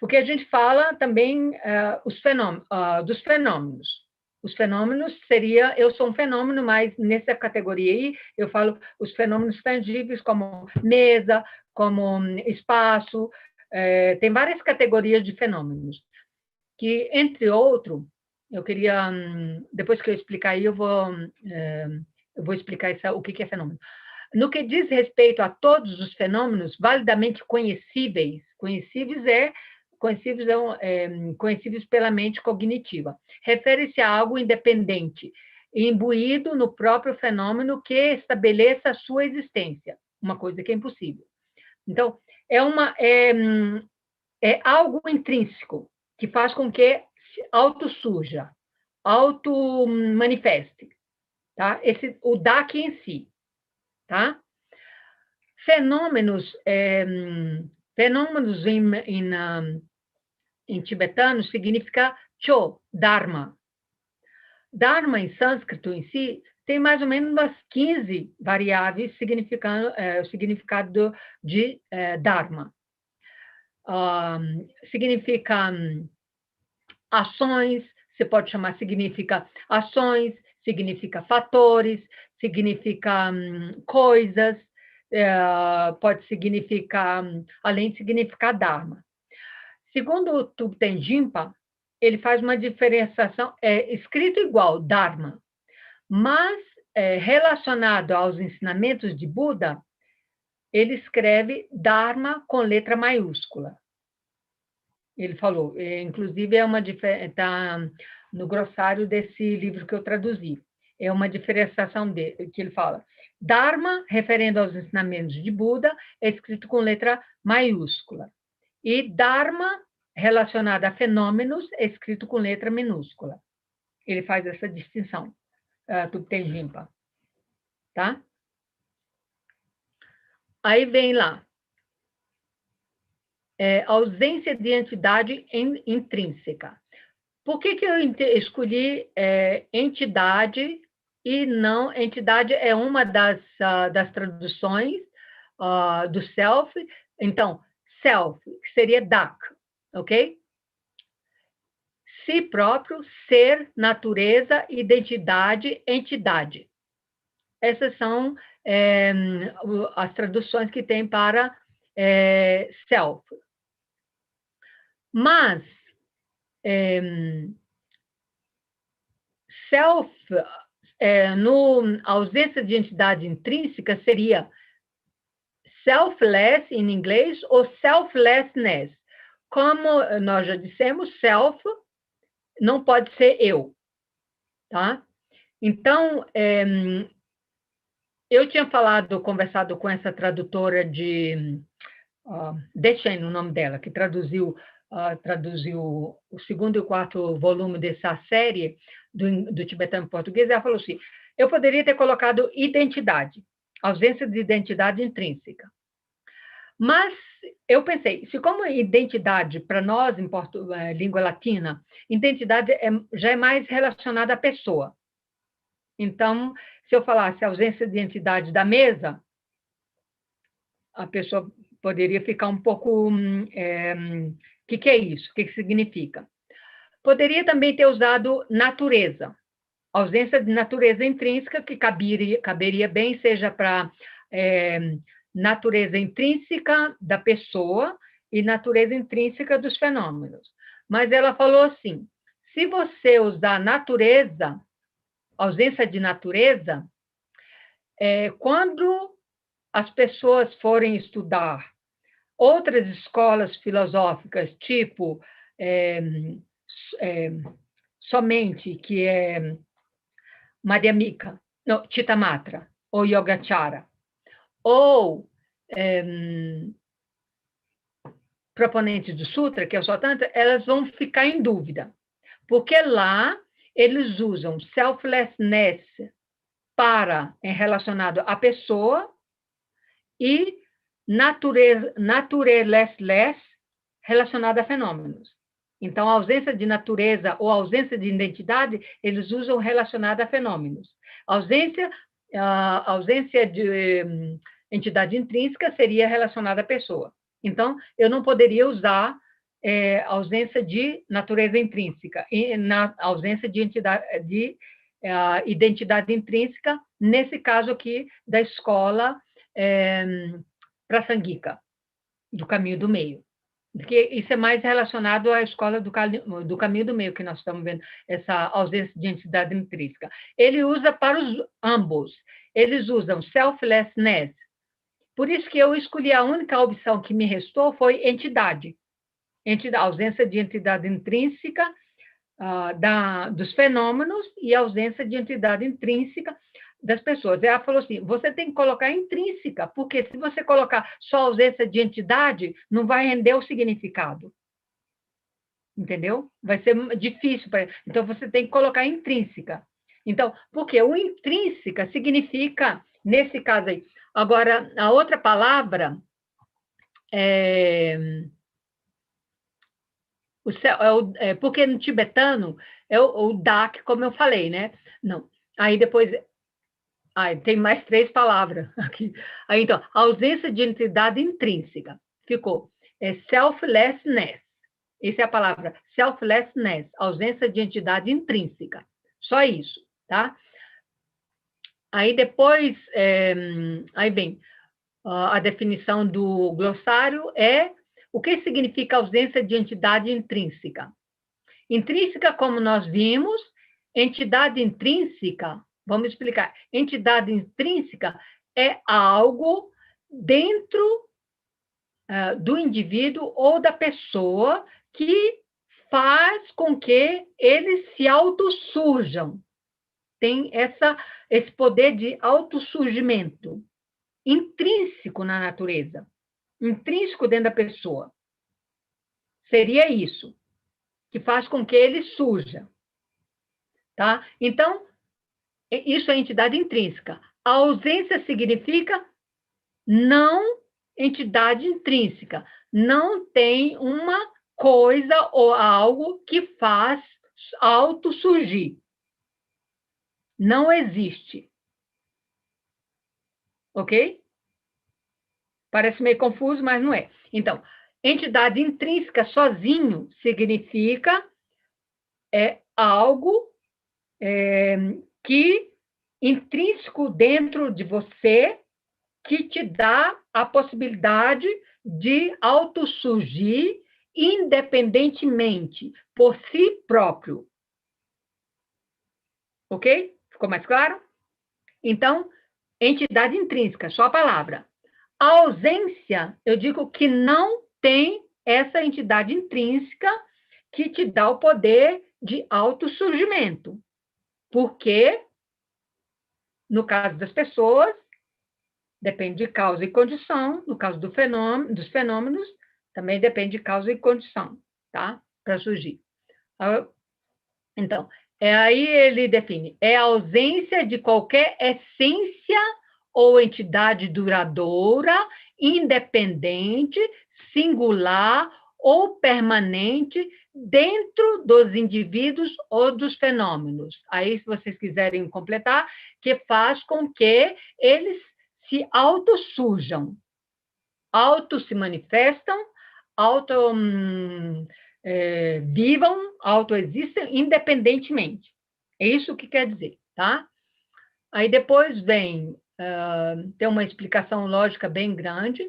Porque a gente fala também dos fenômenos. Os fenômenos seria, eu sou um fenômeno, mas nessa categoria aí, eu falo os fenômenos tangíveis, como mesa, como espaço, tem várias categorias de fenômenos, que, entre outros, eu queria, depois que eu explicar aí, eu vou explicar o que é fenômeno. No que diz respeito a todos os fenômenos validamente conhecíveis conhecíveis pela mente cognitiva. Refere-se a algo independente, imbuído no próprio fenômeno que estabeleça a sua existência, uma coisa que é impossível. Então, é algo intrínseco, que faz com que autossurja, auto-manifeste, tá? O DAC em si, tá? Fenômenos em tibetano significa cho, dharma. Dharma, em sânscrito em si, tem mais ou menos umas 15 variáveis significando o significado de dharma. Significa ações, você pode chamar, significa ações, significa fatores, significa coisas, pode significar, além de significar dharma. Segundo o Thubten Jinpa, ele faz uma diferenciação, escrito igual, dharma, mas relacionado aos ensinamentos de Buda, ele escreve dharma com letra maiúscula. Ele falou, inclusive está no glossário desse livro que eu traduzi. É uma diferenciação que ele fala. Dharma, referendo aos ensinamentos de Buda, é escrito com letra maiúscula. E Dharma, relacionado a fenômenos, é escrito com letra minúscula. Ele faz essa distinção, Thubten Jinpa. Tá? Aí vem lá. Ausência de entidade intrínseca. Por que eu escolhi entidade e não... Entidade é uma das traduções do self. Então, self, que seria dak, ok? Si próprio, ser, natureza, identidade, entidade. Essas são as traduções que tem para self. Mas self, no ausência de entidade intrínseca, seria selfless em inglês ou selflessness. Como nós já dissemos, self não pode ser eu, tá? Então, eu tinha conversado com essa tradutora de Dechen, o nome dela, que traduziu o segundo e o quarto volume dessa série do tibetano em português. Ela falou assim, eu poderia ter colocado identidade, ausência de identidade intrínseca. Mas eu pensei, se como identidade para nós, em língua latina, identidade já é mais relacionada à pessoa. Então, se eu falasse ausência de identidade da mesa, a pessoa poderia ficar um pouco... o que é isso? O que significa? Poderia também ter usado natureza. Ausência de natureza intrínseca, que caberia bem, seja para natureza intrínseca da pessoa e natureza intrínseca dos fenômenos. Mas ela falou assim, se você usar natureza, ausência de natureza, quando as pessoas forem estudar outras escolas filosóficas, tipo somente, que é Madhyamika, não, Chittamatra, ou Yogacara, ou proponentes do Sutra, que é o Svatantra, elas vão ficar em dúvida, porque lá eles usam selflessness relacionado à pessoa e natureless relacionado a fenômenos. Então, a ausência de natureza ou ausência de identidade, eles usam relacionado a fenômenos. Ausência de Entidade intrínseca seria relacionada à pessoa. Então, eu não poderia usar ausência de natureza intrínseca, e na ausência de identidade intrínseca, nesse caso aqui da escola Prasangika, do caminho do meio. Porque isso é mais relacionado à escola do caminho do meio, que nós estamos vendo, essa ausência de entidade intrínseca. Ele usa para ambos. Eles usam selflessness. Por isso que eu escolhi a única opção que me restou foi entidade. Ausência de entidade intrínseca dos fenômenos e ausência de entidade intrínseca das pessoas. Ela falou assim, você tem que colocar intrínseca, porque se você colocar só ausência de entidade, não vai render o significado. Entendeu? Vai ser difícil. Então, você tem que colocar intrínseca. Então, porque o intrínseca significa, nesse caso aí, agora, a outra palavra porque no tibetano é o dak, como eu falei, né? Não. Aí depois tem mais 3 palavras aqui. Aí, então, ausência de entidade intrínseca. Ficou selflessness. Essa é a palavra, selflessness, ausência de entidade intrínseca. Só isso, tá? Aí depois, aí vem a definição do glossário o que significa ausência de entidade intrínseca. Intrínseca, como nós vimos, entidade intrínseca, vamos explicar, entidade intrínseca é algo dentro do indivíduo ou da pessoa que faz com que eles se autossurjam. Tem esse poder de autossurgimento intrínseco na natureza, intrínseco dentro da pessoa. Seria isso, que faz com que ele surja. Tá? Então, isso é entidade intrínseca. A ausência significa não entidade intrínseca. Não tem uma coisa ou algo que faz autossurgir. Não existe. Ok? Parece meio confuso, mas não é. Então, entidade intrínseca sozinho significa algo que intrínseco dentro de você que te dá a possibilidade de autossurgir independentemente, por si próprio. Ok? Ficou mais claro? Então, entidade intrínseca, só a palavra. A ausência, eu digo que não tem essa entidade intrínseca que te dá o poder de autossurgimento. Porque, no caso das pessoas, depende de causa e condição. No caso dos fenômenos, também depende de causa e condição, tá? Para surgir. Então, aí ele define, a ausência de qualquer essência ou entidade duradoura, independente, singular ou permanente dentro dos indivíduos ou dos fenômenos. Aí, se vocês quiserem completar, que faz com que eles se autossurjam, se manifestam, vivam, autoexistem independentemente. É isso que quer dizer, tá? Aí depois vem, tem uma explicação lógica bem grande.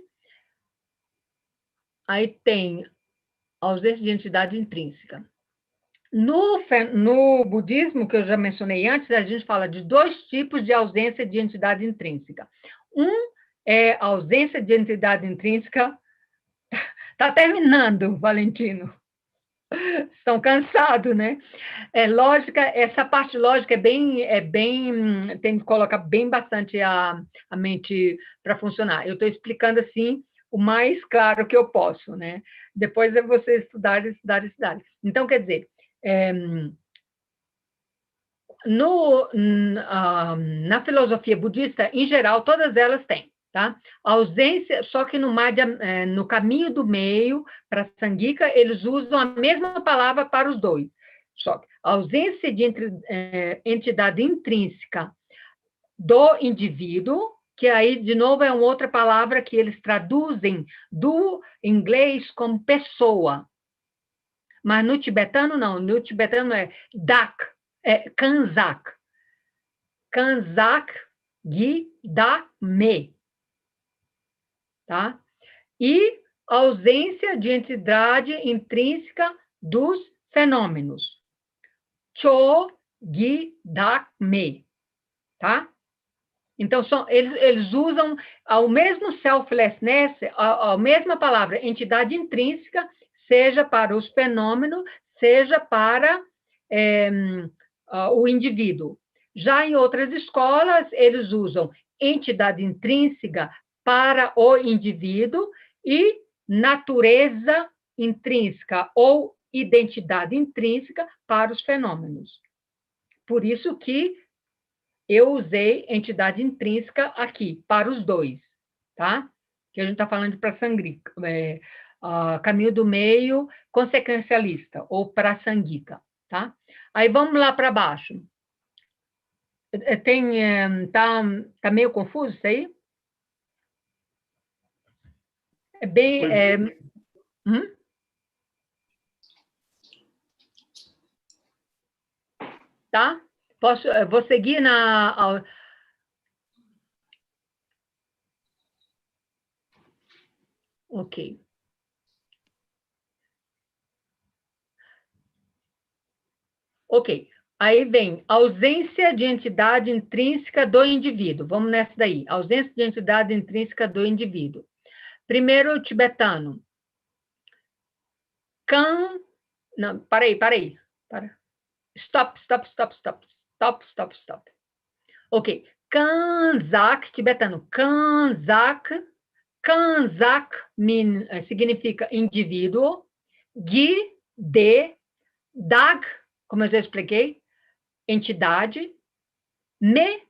Aí tem ausência de entidade intrínseca. No budismo, que eu já mencionei antes, a gente fala de 2 tipos de ausência de entidade intrínseca. Um é a ausência de entidade intrínseca. Está terminando, Valentino. Estão cansados, né? Lógica, essa parte lógica tem que colocar bem bastante a mente para funcionar. Eu estou explicando assim o mais claro que eu posso, né? Depois é você estudar. Então, quer dizer, na filosofia budista, em geral, todas elas têm, tá? A ausência, só que no caminho do meio, para Sangika, eles usam a mesma palavra para os 2. Só que a ausência de entidade intrínseca do indivíduo, que aí, de novo, é uma outra palavra que eles traduzem do inglês como pessoa. Mas no tibetano, não. No tibetano é dak, é kanzak. Kanzak gi da me. Tá? E ausência de entidade intrínseca dos fenômenos. Cho gi da me. Tá? Então, eles usam o mesmo selflessness, a mesma palavra, entidade intrínseca, seja para os fenômenos, seja para o indivíduo. Já em outras escolas, eles usam entidade intrínseca para o indivíduo e natureza intrínseca ou identidade intrínseca para os fenômenos. Por isso que eu usei entidade intrínseca aqui, para os dois, tá? Que a gente está falando de prasangika, caminho do meio consequencialista, ou prasangika, tá? Aí vamos lá para baixo. Tá meio confuso isso aí? É bem... Tá? Vou seguir na... Ok. Ok. Aí vem ausência de entidade intrínseca do indivíduo. Vamos nessa daí. Ausência de entidade intrínseca do indivíduo. Primeiro, o tibetano. Não, parei. Para. Stop. Ok. Kanzak, tibetano. Kanzak significa indivíduo. Dag, como eu já expliquei, entidade. Me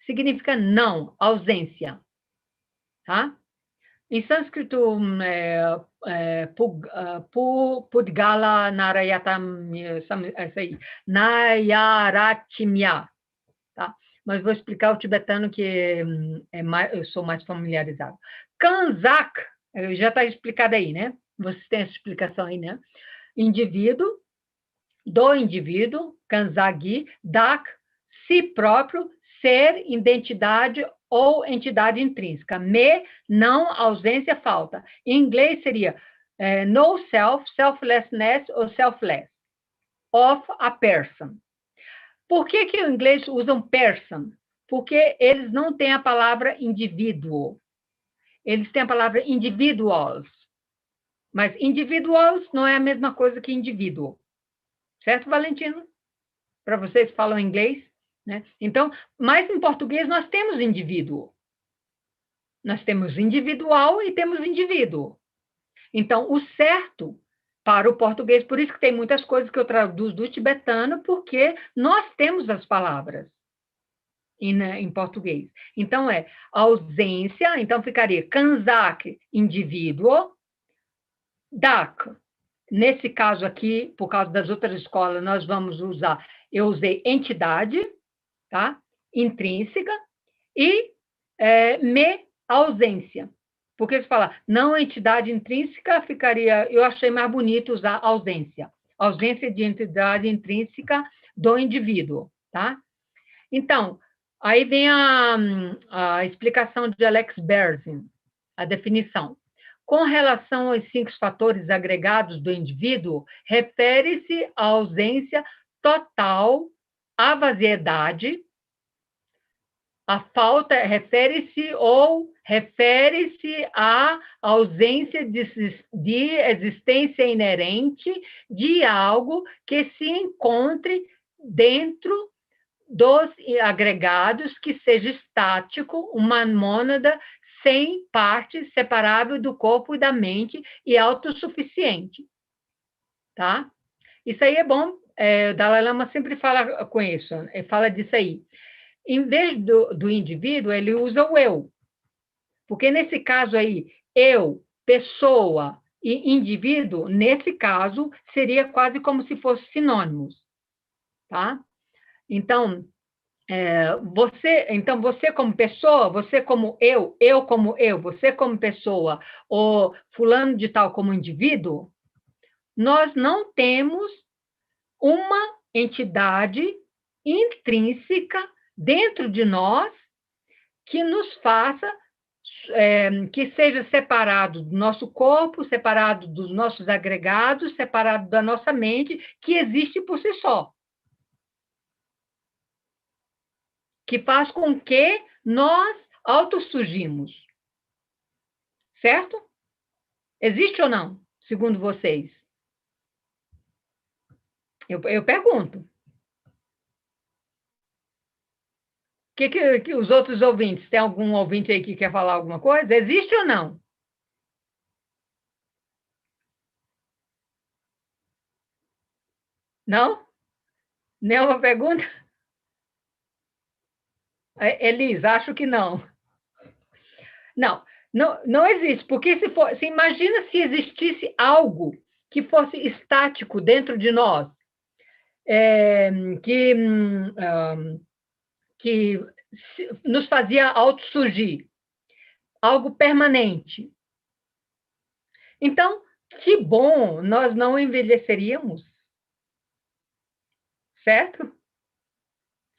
significa não, ausência. Tá? Em sânscrito, Pudgala Nayaratimya. Tá? Mas vou explicar o tibetano que eu sou mais familiarizado. Kanzak, já está explicado aí, né? Vocês têm essa explicação aí, né? Indivíduo, do indivíduo, Kanzagi, dak, si próprio, ser, identidade ou entidade intrínseca. Me, não, ausência, falta. Em inglês seria no self, selflessness ou selfless. Of a person. Por que o inglês usam person? Porque eles não têm a palavra indivíduo. Eles têm a palavra individuals. Mas individuals não é a mesma coisa que indivíduo. Certo, Valentino? Para vocês que falam inglês, né? Então, mas em português nós temos indivíduo. Nós temos individual e temos indivíduo. Então, o certo para o português, por isso que tem muitas coisas que eu traduzo do tibetano, porque nós temos as palavras em português. Então, ausência, então ficaria Kanzak, indivíduo, Dak. Nesse caso aqui, por causa das outras escolas, nós vamos usar, eu usei entidade, tá? Intrínseca, e me, ausência. Porque se falar não entidade intrínseca, ficaria, eu achei mais bonito usar ausência. Ausência de entidade intrínseca do indivíduo, tá? Então, aí vem a explicação de Alex Berzin, a definição. Com relação aos 5 fatores agregados do indivíduo, refere-se à ausência total, à vaziedade, a falta refere-se à ausência de existência inerente de algo que se encontre dentro dos agregados, que seja estático, uma mônada sem parte, separável do corpo e da mente e autossuficiente. Tá? Isso aí é bom, o Dalai Lama sempre fala com isso, fala disso aí. Em vez do indivíduo, ele usa o eu. Porque nesse caso aí, eu, pessoa e indivíduo, nesse caso, seria quase como se fossem sinônimos. Tá? Então, Então, você como pessoa, você como eu como eu, você como pessoa, ou fulano de tal como indivíduo, nós não temos uma entidade intrínseca dentro de nós que nos faça, que seja separado do nosso corpo, separado dos nossos agregados, separado da nossa mente, que existe por si só. Que faz com que nós autossurgimos. Certo? Existe ou não, segundo vocês? Eu pergunto. Que os outros ouvintes, tem algum ouvinte aí que quer falar alguma coisa? Existe ou não? Não? Nenhuma pergunta? Elis, acho que não. Não existe, porque se imagina se existisse algo que fosse estático dentro de nós, que nos fazia autossurgir, algo permanente. Então, que bom, nós não envelheceríamos, certo?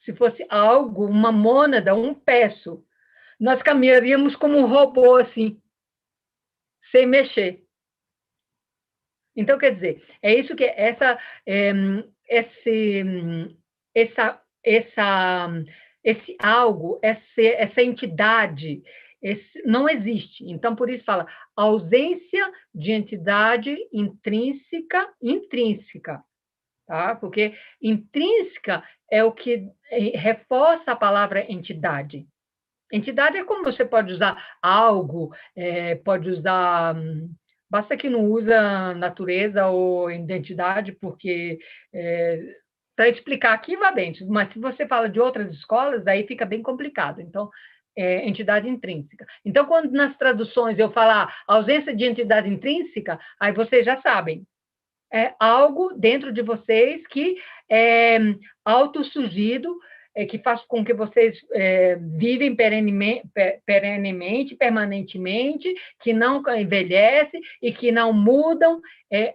Se fosse algo, uma mônada, um peço, nós caminharíamos como um robô, assim, sem mexer. Então, quer dizer, é isso que esse algo, essa entidade, não existe. Então, por isso fala ausência de entidade intrínseca, tá? Porque intrínseca é o que reforça a palavra entidade. Entidade é como você pode usar algo, pode usar... Basta que não usa natureza ou identidade, porque para explicar aqui vai bem, mas se você fala de outras escolas, aí fica bem complicado. Então, entidade intrínseca. Então, quando nas traduções eu falar ausência de entidade intrínseca, aí vocês já sabem. É algo dentro de vocês que é autossurgido, que faz com que vocês vivem perenemente, permanentemente, que não envelhece e que não mudam,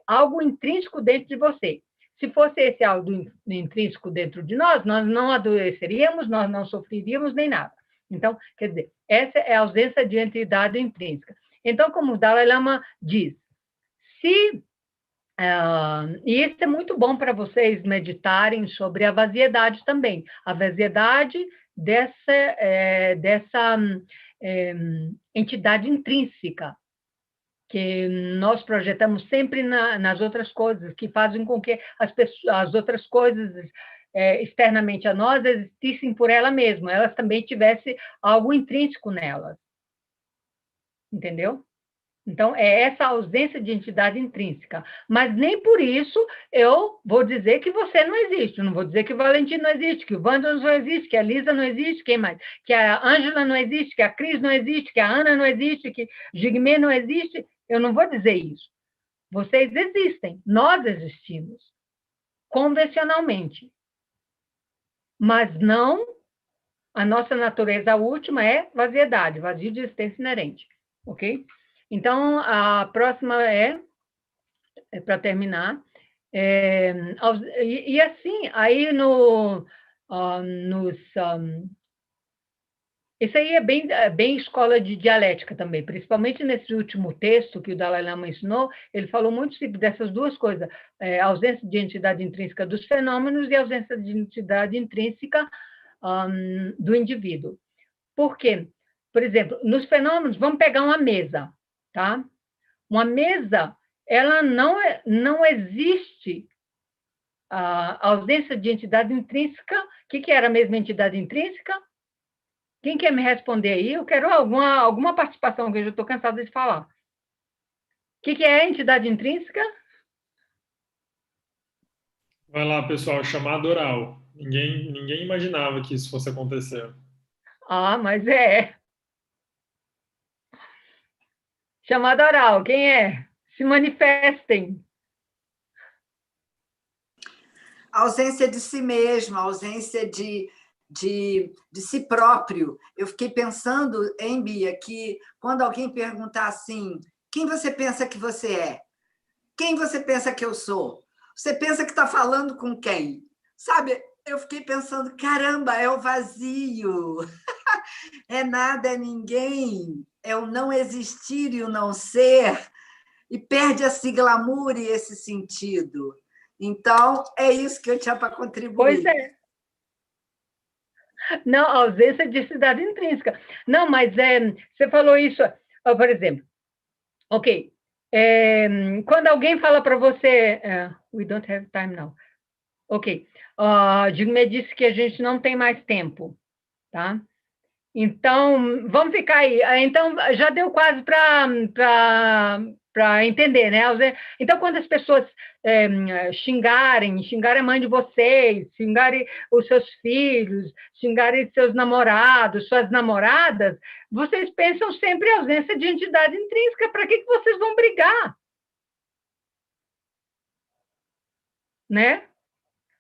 algo intrínseco dentro de você. Se fosse esse algo intrínseco dentro de nós não adoeceríamos, nós não sofreríamos nem nada. Então, quer dizer, essa é a ausência de entidade intrínseca. Então, como o Dalai Lama diz, e isso é muito bom para vocês meditarem sobre a vaziedade também. A vaziedade dessa entidade intrínseca que nós projetamos sempre nas outras coisas, que fazem com que as outras coisas externamente a nós existissem por ela mesma, elas também tivessem algo intrínseco nelas. Entendeu? Então, é essa ausência de entidade intrínseca. Mas nem por isso eu vou dizer que você não existe. Eu não vou dizer que o Valentim não existe, que o Wander não existe, que a Lisa não existe, quem mais? Que a Ângela não existe, que a Cris não existe, que a Ana não existe, que Gigmê não existe. Eu não vou dizer isso. Vocês existem, nós existimos, convencionalmente. Mas não, a nossa natureza última é vaziedade, vazio de existência inerente. Ok? Então, a próxima para terminar, e assim, aí isso aí é bem escola de dialética também, principalmente nesse último texto que o Dalai Lama ensinou, ele falou muito dessas duas coisas, a ausência de entidade intrínseca dos fenômenos e a ausência de entidade intrínseca do indivíduo. Por quê? Por exemplo, nos fenômenos, vamos pegar uma mesa, tá? Uma mesa, ela não existe a ausência de entidade intrínseca. O que era a mesma entidade intrínseca? Quem quer me responder aí? Eu quero alguma participação, que eu já estou cansada de falar. O que é a entidade intrínseca? Vai lá, pessoal, chamada oral. Ninguém imaginava que isso fosse acontecer. Mas é. Chamada oral, quem é? Se manifestem. A ausência de si mesma, a ausência de si próprio. Eu fiquei pensando, hein, Bia, que quando alguém perguntar assim, quem você pensa que você é? Quem você pensa que eu sou? Você pensa que está falando com quem? Sabe, eu fiquei pensando, caramba, é o vazio. É nada, é ninguém. É o não existir e o não ser. E perde esse glamour e esse sentido. Então, é isso que eu tinha para contribuir. Pois é. Não, a ausência de cidade intrínseca. Não, mas você falou isso, por exemplo, ok, quando alguém fala para você, we don't have time now, ok, Digme disse que a gente não tem mais tempo, tá? Então, vamos ficar aí. Então, já deu quase para entender, né? Então, quando as pessoas xingarem a mãe de vocês, xingarem os seus filhos, xingarem seus namorados, suas namoradas, vocês pensam sempre em ausência de entidade intrínseca. Para que vocês vão brigar? Né?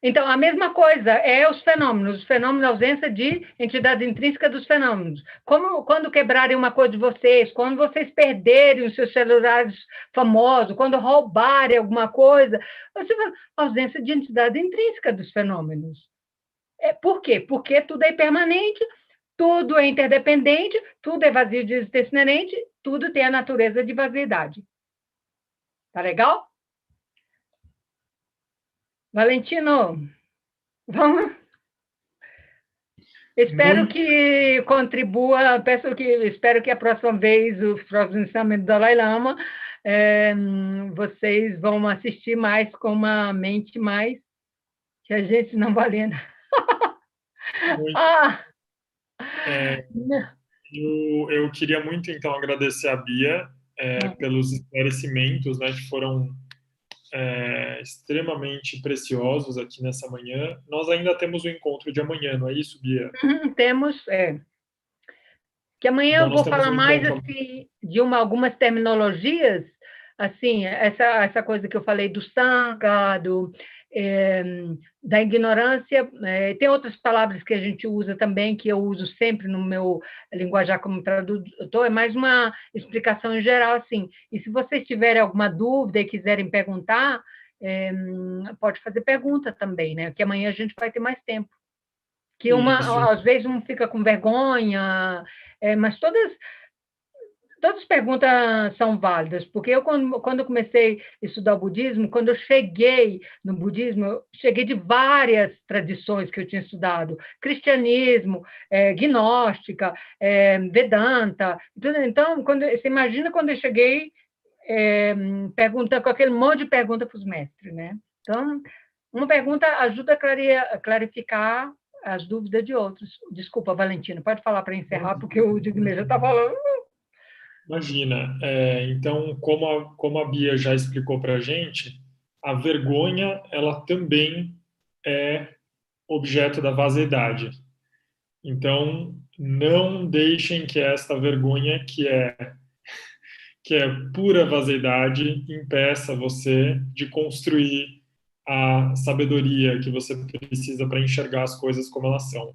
Então, a mesma coisa é os fenômenos, a ausência de entidade intrínseca dos fenômenos. Como quando quebrarem uma coisa de vocês, quando vocês perderem os seus celulares famosos, quando roubarem alguma coisa, você vai, ausência de entidade intrínseca dos fenômenos. Por quê? Porque tudo é impermanente, tudo é interdependente, tudo é vazio de existência inerente, tudo tem a natureza de vaziedade. Tá legal? Valentino, vamos. Espero que contribua, espero que a próxima vez, o próximo ensinamento do Dalai Lama, vocês vão assistir mais com uma mente mais que a gente não valendo. Eu queria muito, então, agradecer a Bia pelos esclarecimentos, né, que foram extremamente preciosos aqui nessa manhã. Nós ainda temos o encontro de amanhã, não é isso, Bia? Temos, que amanhã eu vou falar mais assim, de algumas terminologias, assim, essa coisa que eu falei do Sangha, da ignorância, tem outras palavras que a gente usa também, que eu uso sempre no meu linguajar como tradutor, é mais uma explicação em geral, assim. E se vocês tiverem alguma dúvida e quiserem perguntar, pode fazer pergunta também, né? Que amanhã a gente vai ter mais tempo. Que às vezes um fica com vergonha, mas todas as perguntas são válidas, porque eu, quando eu comecei a estudar o budismo, quando eu cheguei no budismo, eu cheguei de várias tradições que eu tinha estudado, cristianismo, gnóstica, Vedanta. Então, você imagina quando eu cheguei perguntando com aquele monte de pergunta para os mestres, né? Então, uma pergunta ajuda a clarificar as dúvidas de outros. Desculpa, Valentina, pode falar para encerrar, porque o Digme já está falando. Imagina. Então, como a Bia já explicou para a gente, a vergonha, ela também é objeto da vaziedade. Então, não deixem que esta vergonha, que é pura vaziedade, impeça você de construir a sabedoria que você precisa para enxergar as coisas como elas são.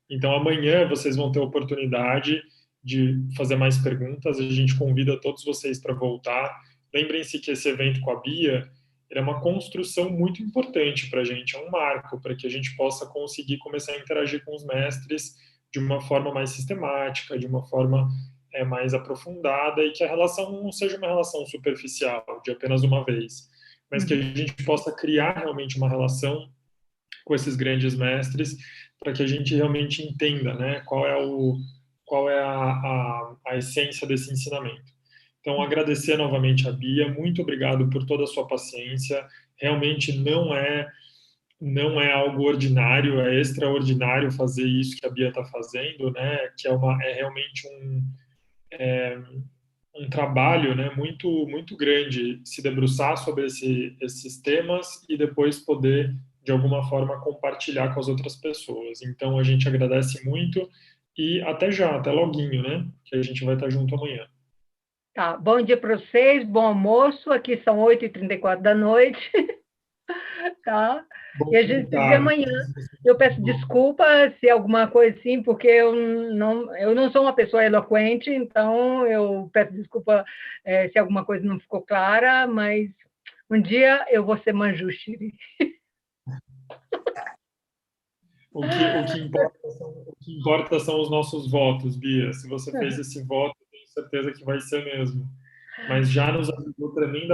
Então, amanhã vocês vão ter a oportunidade de fazer mais perguntas. A gente convida todos vocês para voltar. Lembrem-se que esse evento com a Bia é uma construção muito importante para a gente, é um marco para que a gente possa conseguir começar a interagir com os mestres de uma forma mais sistemática, de uma forma mais aprofundada, e que a relação não seja uma relação superficial, de apenas uma vez, mas que a gente possa criar realmente uma relação com esses grandes mestres, para que a gente realmente entenda, né, qual é a essência desse ensinamento. Então, agradecer novamente a Bia, muito obrigado por toda a sua paciência, realmente não é algo ordinário, é extraordinário fazer isso que a Bia está fazendo, né, que é realmente um trabalho, né, muito, muito grande, se debruçar sobre esses temas e depois poder, de alguma forma, compartilhar com as outras pessoas. Então, a gente agradece muito e até já, até loguinho, né, que a gente vai estar junto amanhã. Tá, bom dia para vocês, bom almoço, aqui são 8h34 da noite. Tá? Bom, E a gente se vê amanhã. Eu peço desculpa se alguma coisa assim, porque eu não sou uma pessoa eloquente, então eu peço desculpa se alguma coisa não ficou clara, mas um dia eu vou ser Manjushri. O que importa são os nossos votos, Bia. Se você fez esse voto, tenho certeza que vai ser mesmo. Mas já nos ajudou tremendamente.